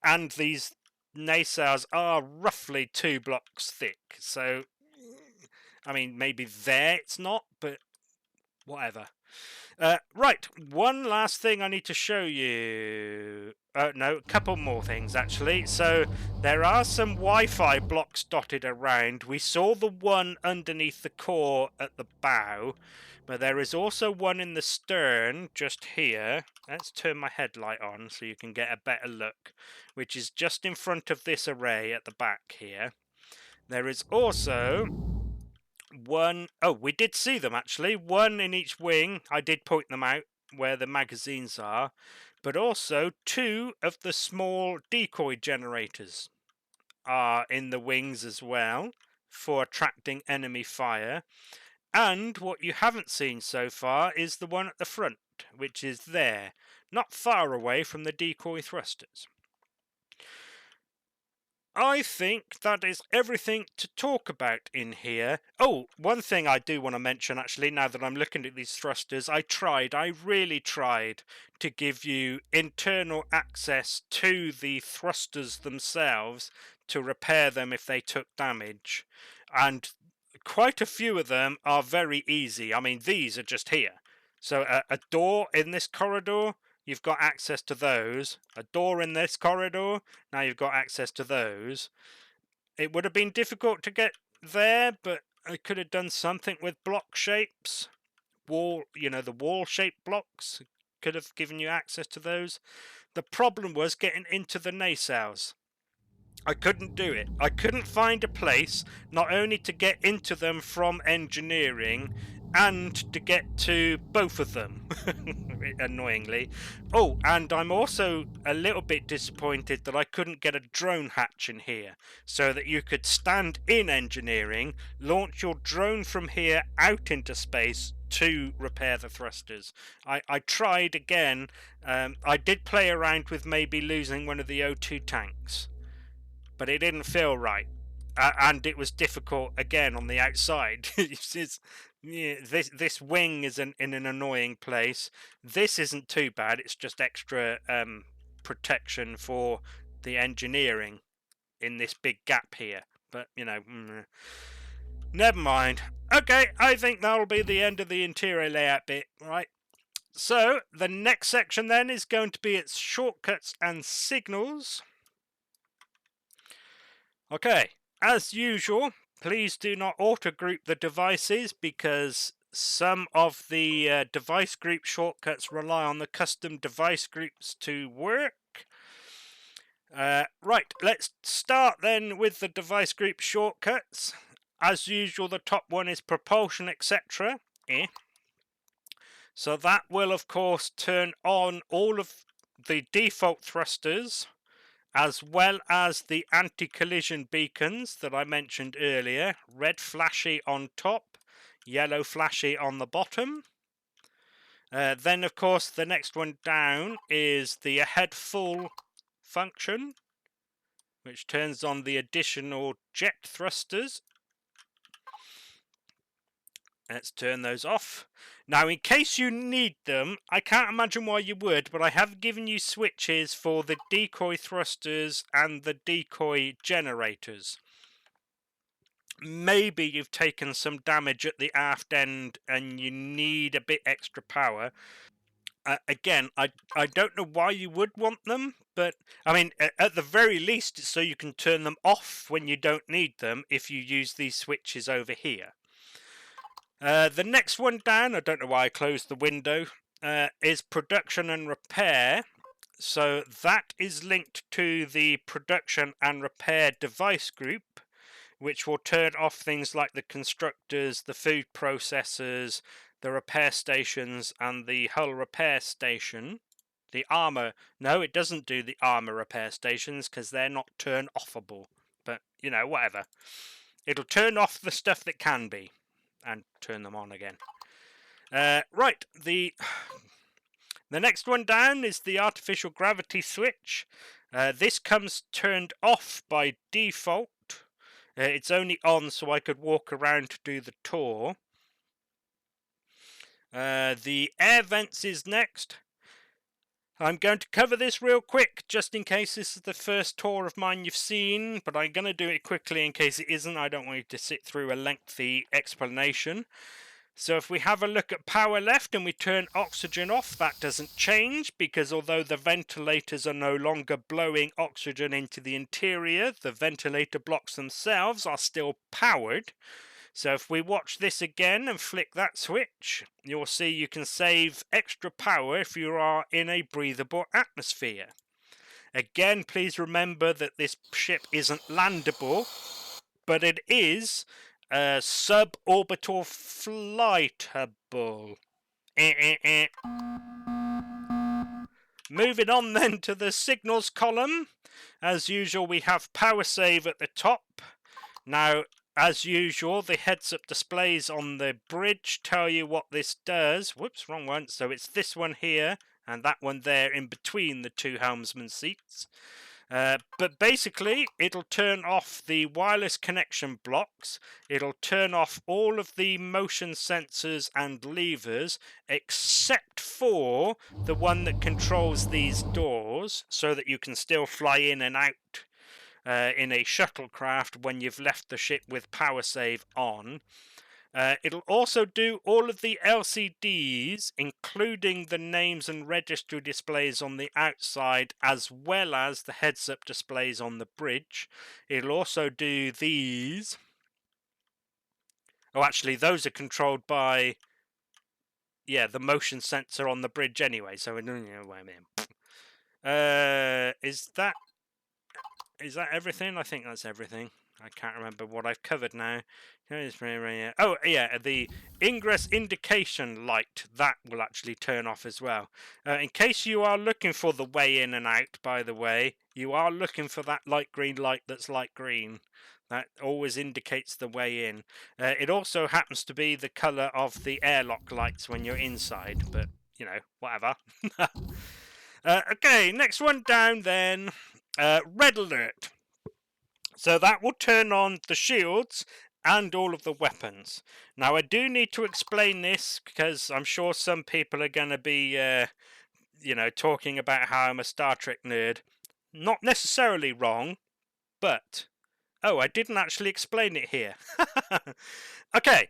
and these nacelles are roughly 2 blocks thick. So, I mean, maybe there it's not, but whatever. Right, one last thing I need to show you. No, a couple more things actually. So there are some Wi-Fi blocks dotted around. We saw the one underneath the core at the bow, but there is also one in the stern just here. Let's turn my headlight on so you can get a better look, which is just in front of this array at the back here. There is also one, oh, we did see them actually, one in each wing. I did point them out where the magazines are, but also 2 of the small decoy generators are in the wings as well for attracting enemy fire. And what you haven't seen so far is the one at the front, which is there, not far away from the decoy thrusters. I think that is everything to talk about in here. Oh, one thing I do want to mention actually, now that I'm looking at these thrusters, I really tried to give you internal access to the thrusters themselves to repair them if they took damage, and quite a few of them are very easy. I mean, these are just here. So a door in this corridor, you've got access to those. A door in this corridor, now you've got access to those. It would have been difficult to get there, but I could have done something with block shapes. The wall-shaped blocks could have given you access to those. The problem was getting into the nacelles. I couldn't do it. I couldn't find a place not only to get into them from engineering and to get to both of them, annoyingly. Oh, and I'm also a little bit disappointed that I couldn't get a drone hatch in here, so that you could stand in engineering, launch your drone from here out into space to repair the thrusters. I tried again. I did play around with maybe losing one of the O2 tanks, but it didn't feel right, and it was difficult again on the outside. This wing is in an annoying place. This isn't too bad. It's just extra protection for the engineering in this big gap here. But never mind. Okay, I think that'll be the end of the interior layout bit, right? So the next section then is going to be its shortcuts and signals. Okay, as usual, please do not auto-group the devices, because some of the device group shortcuts rely on the custom device groups to work. Right, let's start then with the device group shortcuts. As usual, the top one is propulsion, etc. So that will, of course, turn on all of the default thrusters, as well as the anti-collision beacons that I mentioned earlier. Red flashy on top, yellow flashy on the bottom. Then, of course, the next one down is the ahead full function, which turns on the additional jet thrusters. Let's turn those off. Now, in case you need them, I can't imagine why you would, but I have given you switches for the decoy thrusters and the decoy generators. Maybe you've taken some damage at the aft end and you need a bit extra power. Again, I don't know why you would want them, but I mean, at the very least, it's so you can turn them off when you don't need them if you use these switches over here. The next one down, I don't know why I closed the window, is production and repair. So that is linked to the production and repair device group, which will turn off things like the constructors, the food processors, the repair stations, and the hull repair station. The armor, no, it doesn't do the armor repair stations because they're not turn offable. But, whatever. It'll turn off the stuff that can be and turn them on again. Right, the next one down is the artificial gravity switch. This comes turned off by default. It's only on so I could walk around to do the tour. The air vents is next. I'm going to cover this real quick, just in case this is the first tour of mine you've seen, but I'm going to do it quickly in case it isn't. I don't want you to sit through a lengthy explanation. So if we have a look at power left and we turn oxygen off, that doesn't change, because although the ventilators are no longer blowing oxygen into the interior, the ventilator blocks themselves are still powered. So if we watch this again and flick that switch, you'll see you can save extra power if you are in a breathable atmosphere. Again, please remember that this ship isn't landable, but it is suborbital flightable. Moving on then to the signals column. As usual, we have power save at the top. Now, as usual, the heads-up displays on the bridge tell you what this does. Whoops, wrong one. So it's this one here and that one there in between the two helmsman seats. But basically, it'll turn off the wireless connection blocks. It'll turn off all of the motion sensors and levers, except for the one that controls these doors, so that you can still fly in and out. in a shuttlecraft when you've left the ship with power save on. It'll also do all of the LCDs, including the names and registry displays on the outside, as well as the heads-up displays on the bridge. It'll also do these. Oh, actually, those are controlled by, yeah, the motion sensor on the bridge anyway. So, is that everything? I think that's everything. I can't remember what I've covered now. Oh, yeah, the ingress indication light, that will actually turn off as well. In case you are looking for the way in and out, by the way, you are looking for that light green light that's light green. That always indicates the way in. It also happens to be the colour of the airlock lights when you're inside, but, you know, whatever. Okay, next one down then. Red alert. So that will turn on the shields and all of the weapons. Now, I do need to explain this because I'm sure some people are going to be, you know, talking about how I'm a Star Trek nerd. Not necessarily wrong, but... Oh, I didn't actually explain it here. Okay,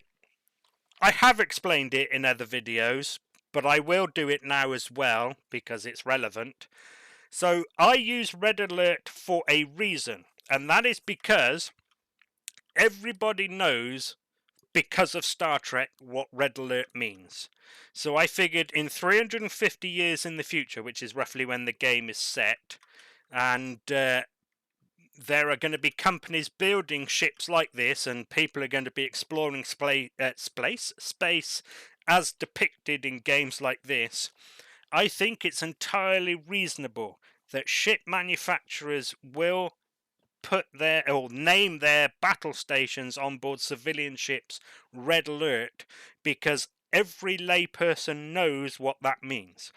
I have explained it in other videos, but I will do it now as well because it's relevant. So, I use Red Alert for a reason, and that is because everybody knows, because of Star Trek, what Red Alert means. So I figured in 350 years in the future, which is roughly when the game is set, and there are going to be companies building ships like this, and people are going to be exploring space as depicted in games like this. I think it's entirely reasonable that ship manufacturers will put their, or name their battle stations on board civilian ships Red Alert, because every layperson knows what that means.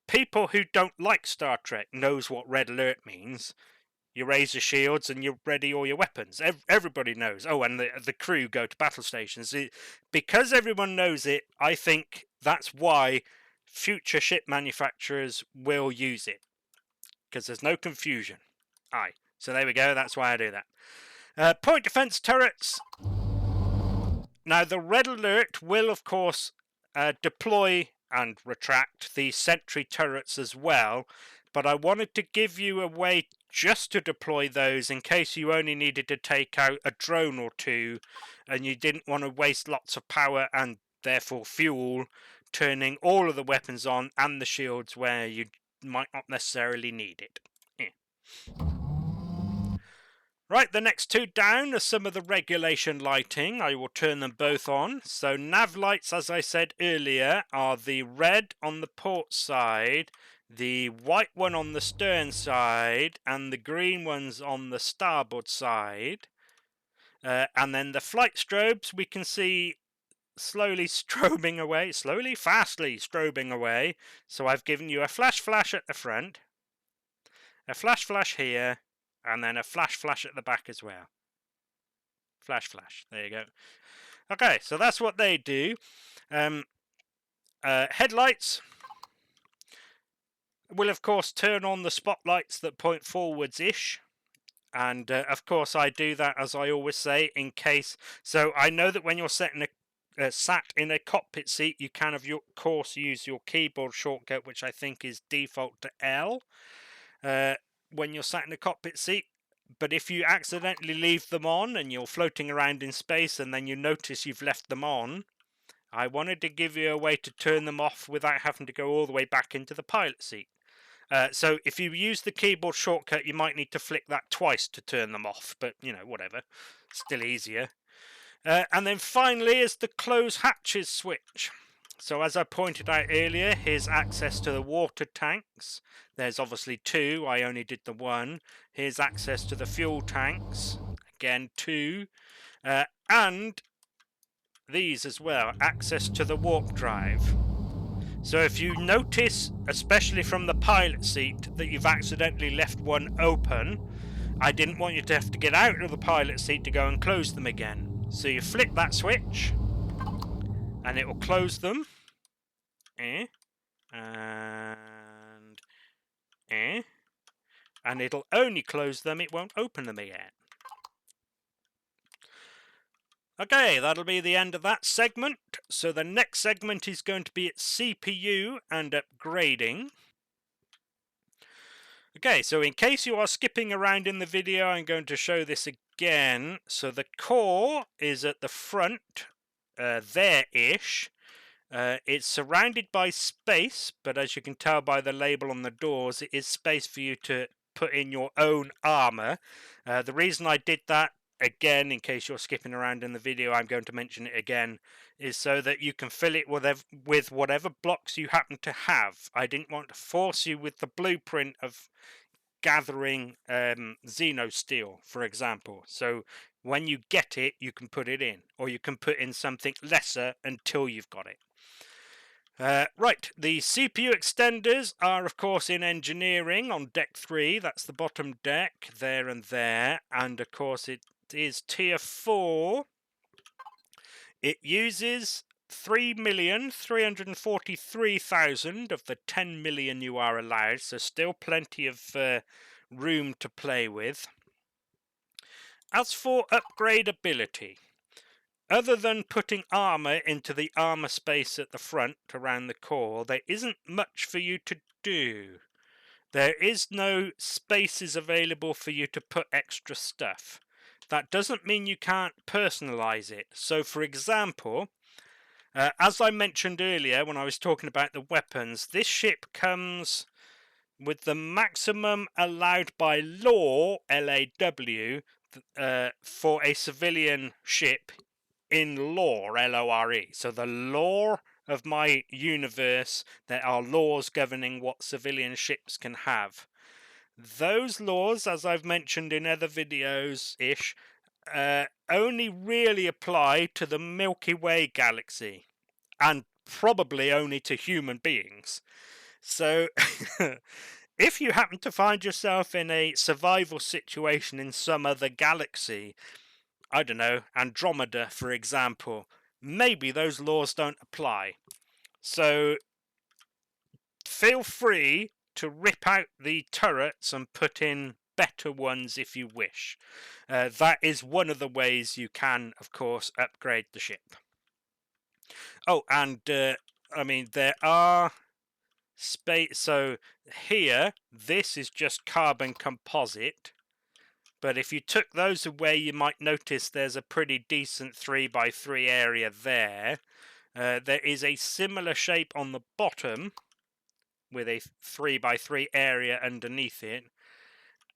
People who don't like Star Trek knows what Red Alert means. You raise your shields and you ready all your weapons. Everybody knows. Oh, and the crew go to battle stations. Because everyone knows it, I think that's why future ship manufacturers will use it. Because there's no confusion. Aye. So there we go. That's why I do that. Point defense turrets. Now, the Red Alert will, of course, deploy and retract the sentry turrets as well. But I wanted to give you a way just to deploy those in case you only needed to take out a drone or two and you didn't want to waste lots of power and therefore fuel turning all of the weapons on and the shields where you might not necessarily need it. Right, the next two down are some of the regulation lighting. I will turn them both on. So nav lights, as I said earlier, are the red on the port side, the white one on the stern side, and the green ones on the starboard side. And then the flight strobes we can see slowly strobing away, fastly strobing away. So I've given you a flash at the front, a flash here, and then a flash at the back as well. Flash. There you go. Okay, so that's what they do. Headlights will, of course, turn on the spotlights that point forwards-ish. And, of course, I do that, as I always say, in case... So I know that when you're sat in a cockpit seat, you can, of course, use your keyboard shortcut, which I think is default to L. When you're sat in a cockpit seat, but if you accidentally leave them on and you're floating around in space and then you notice you've left them on, I wanted to give you a way to turn them off without having to go all the way back into the pilot seat. So if you use the keyboard shortcut, you might need to flick that twice to turn them off, but, you know, whatever. Still easier. And then finally is the close hatches switch. So as I pointed out earlier, here's access to the water tanks. There's obviously two, I only did the one. Here's access to the fuel tanks, again 2. And these as well, access to the warp drive. So if you notice, especially from the pilot seat, that you've accidentally left one open, I didn't want you to have to get out of the pilot seat to go and close them again. So you flick that switch, and it will close them. And and it'll only close them, it won't open them again. Okay, that'll be the end of that segment. So the next segment is going to be its CPU and upgrading. Okay, so in case you are skipping around in the video, I'm going to show this again. So the core is at the front, there-ish. It's surrounded by space, but as you can tell by the label on the doors, it is space for you to put in your own armor. The reason I did that, again, in case you're skipping around in the video, I'm going to mention it again, is so that you can fill it with whatever blocks you happen to have. I didn't want to force you with the blueprint of gathering Xenosteel, for example. So when you get it, you can put it in, or you can put in something lesser until you've got it. Right, the CPU extenders are of course in engineering on deck 3, that's the bottom deck, there and there, and of course it is tier 4. It uses 3,343,000 of the 10 million you are allowed, so still plenty of room to play with. As for upgradability, other than putting armor into the armor space at the front around the core, there isn't much for you to do. There is no spaces available for you to put extra stuff. That doesn't mean you can't personalize it. So for example, as I mentioned earlier when I was talking about the weapons, this ship comes with the maximum allowed by law, LAW, for a civilian ship in lore, LORE. So the lore of my universe, there are laws governing what civilian ships can have. Those laws, as I've mentioned in other videos-ish, only really apply to the Milky Way galaxy, and probably only to human beings. So if you happen to find yourself in a survival situation in some other galaxy, I don't know, Andromeda for example, maybe those laws don't apply. So feel free to rip out the turrets and put in better ones if you wish. That is one of the ways you can, of course, upgrade the ship. Oh, and I mean, there are space. So here, this is just carbon composite. But if you took those away, you might notice there's a pretty decent 3x3 area there. There is a similar shape on the bottom, with a 3x3 area underneath it,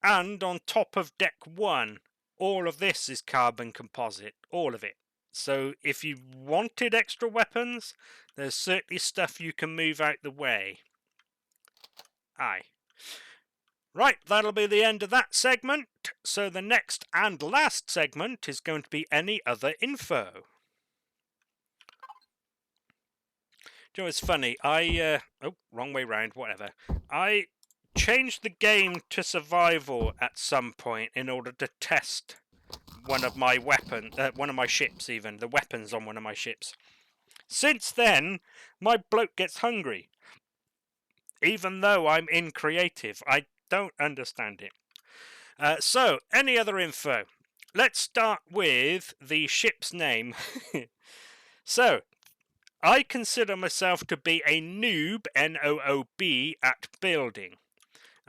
and on top of deck 1 all of this is carbon composite, all of it. So if you wanted extra weapons, there's certainly stuff you can move out the way. Aye. Right, that'll be the end of that segment. So the next and last segment is going to be any other info. You know, it's funny, oh, wrong way round, whatever. I changed the game to survival at some point in order to test one of my ships even, the weapons on one of my ships. Since then, my bloke gets hungry. Even though I'm in creative, I don't understand it. So, any other info? Let's start with the ship's name. So, I consider myself to be a noob, N-O-O-B, at building.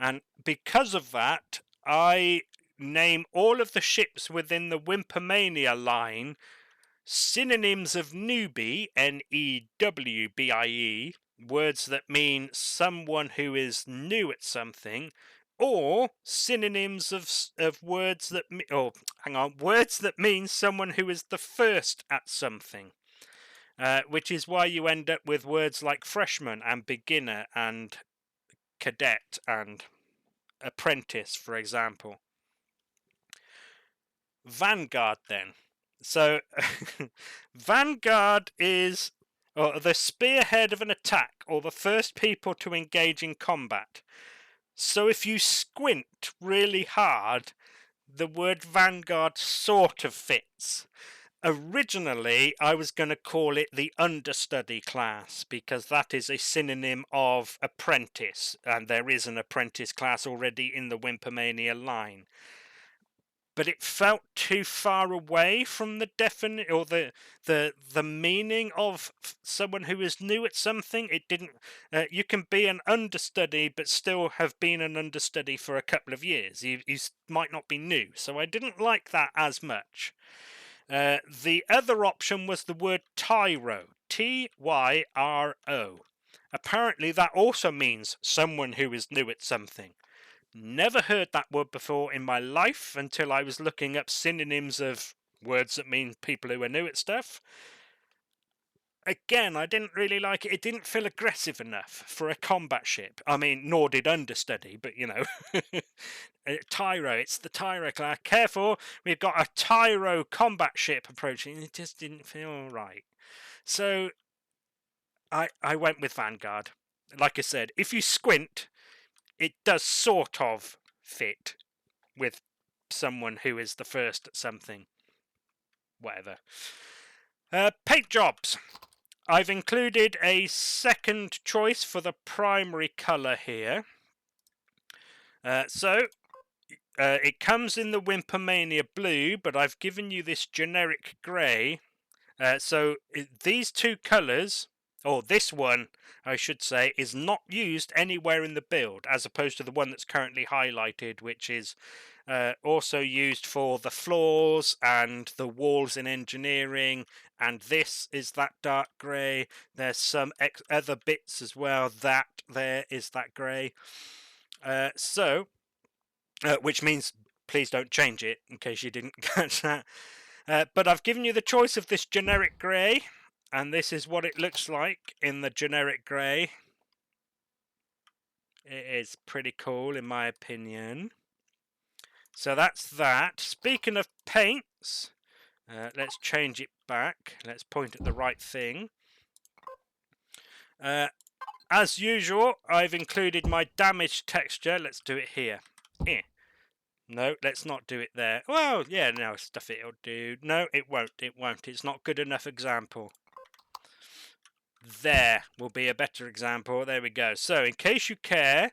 And because of that, I name all of the ships within the Wimpomania line synonyms of newbie, N-E-W-B-I-E, words that mean someone who is new at something, or synonyms of words that words that mean someone who is the first at something. Which is why you end up with words like freshman and beginner and cadet and apprentice, for example. Vanguard, then. So, Vanguard is the spearhead of an attack, or the first people to engage in combat. So if you squint really hard, the word Vanguard sort of fits. Originally, I was going to call it the understudy class because that is a synonym of apprentice, and there is an apprentice class already in the Wimpomania line. But it felt too far away from the definite or the meaning of someone who is new at something. It didn't. You can be an understudy, but still have been an understudy for a couple of years. You might not be new, so I didn't like that as much. The other option was the word tyro, Tyro. Apparently, that also means someone who is new at something. Never heard that word before in my life until I was looking up synonyms of words that mean people who are new at stuff. Again, I didn't really like it. It didn't feel aggressive enough for a combat ship. I mean, nor did understudy, but you know. Tyro, it's the Tyro class. Careful, we've got a Tyro combat ship approaching. It just didn't feel right. So I went with Vanguard. Like I said, if you squint, it does sort of fit with someone who is the first at something. Whatever. Paint jobs. I've included a second choice for the primary colour here. It comes in the Wimpomania blue, but I've given you this generic grey. These two colours, or this one, I should say, is not used anywhere in the build, as opposed to the one that's currently highlighted, which is also used for the floors and the walls in engineering, and this is that dark grey. There's some other bits as well. That there is that grey. Which means please don't change it in case you didn't catch that. But I've given you the choice of this generic grey, and this is what it looks like in the generic grey. It is pretty cool in my opinion. So that's that. Speaking of paints, let's change it back. Let's point at the right thing. As usual, I've included my damage texture. Let's do it here. No, let's not do it there. Well, yeah, no, stuff it'll do. No, it won't. It won't. It's not good enough example. There will be a better example. There we go. So, in case you care,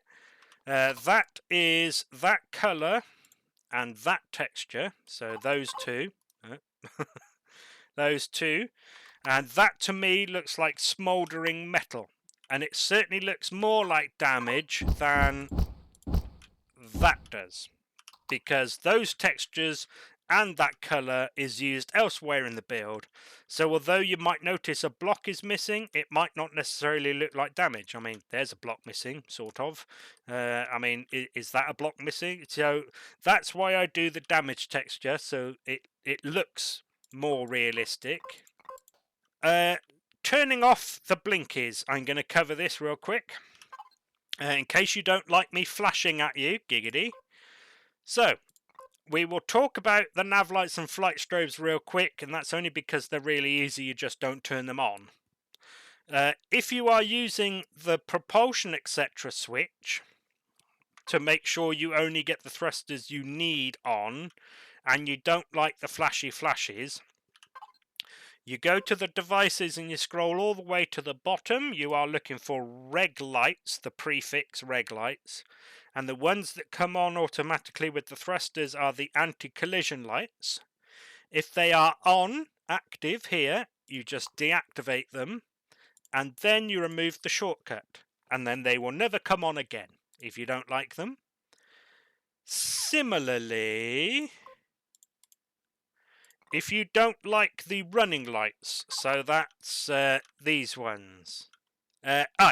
that is that colour and that texture. So, those two. Those two. And that, to me, looks like smouldering metal. And it certainly looks more like damage than that does. Because those textures and that colour is used elsewhere in the build. So although you might notice a block is missing, it might not necessarily look like damage. I mean, there's a block missing, sort of. I mean, is that a block missing? So that's why I do the damage texture, so it looks more realistic. Turning off the blinkies, I'm going to cover this real quick. In case you don't like me flashing at you, giggity. So, we will talk about the nav lights and flight strobes real quick, and that's only because they're really easy, you just don't turn them on. If you are using the propulsion etc. switch to make sure you only get the thrusters you need on, and you don't like the flashy flashes, you go to the devices and you scroll all the way to the bottom. You are looking for reg lights, the prefix reg lights. And the ones that come on automatically with the thrusters are the anti-collision lights. If they are on, active here, you just deactivate them. And then you remove the shortcut. And then they will never come on again if you don't like them. Similarly, if you don't like the running lights, so that's these ones.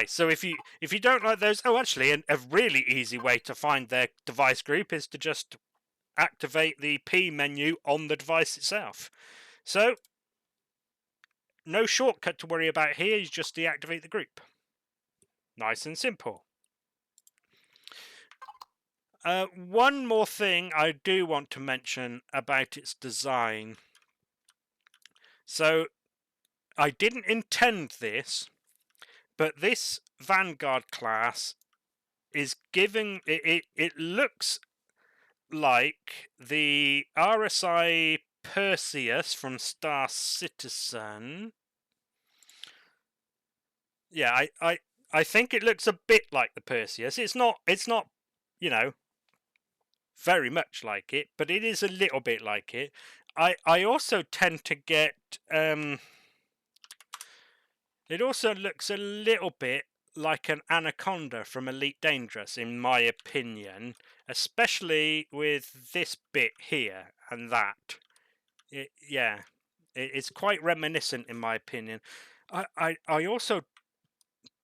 So if you don't like those, actually, a really easy way to find their device group is to just activate the P menu on the device itself. So, no shortcut to worry about here, you just deactivate the group. Nice and simple. One more thing I do want to mention about its design. So, I didn't intend this, but this Vanguard class is giving it looks like the RSI Perseus from Star Citizen. Yeah, I think it looks a bit like the Perseus. It's not, you know, very much like it, but it is a little bit like it. I also tend to get, it also looks a little bit like an Anaconda from Elite Dangerous, in my opinion, especially with this bit here and that. It's quite reminiscent, in my opinion. I also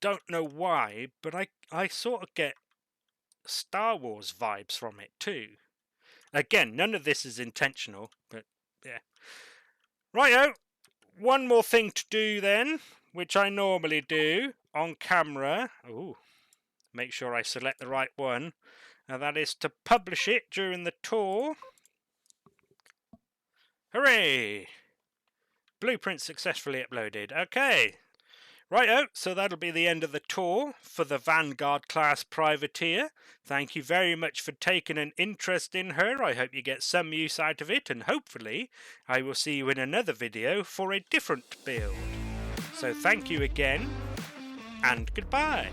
don't know why, but I sort of get Star Wars vibes from it too. Again, none of this is intentional, but yeah. Righto, one more thing to do then, which I normally do on camera. Ooh, make sure I select the right one. And that is to publish it during the tour. Hooray! Blueprint successfully uploaded. Okay. Righto, so that'll be the end of the tour for the Vanguard class privateer. Thank you very much for taking an interest in her. I hope you get some use out of it, and hopefully I will see you in another video for a different build. So thank you again, and goodbye.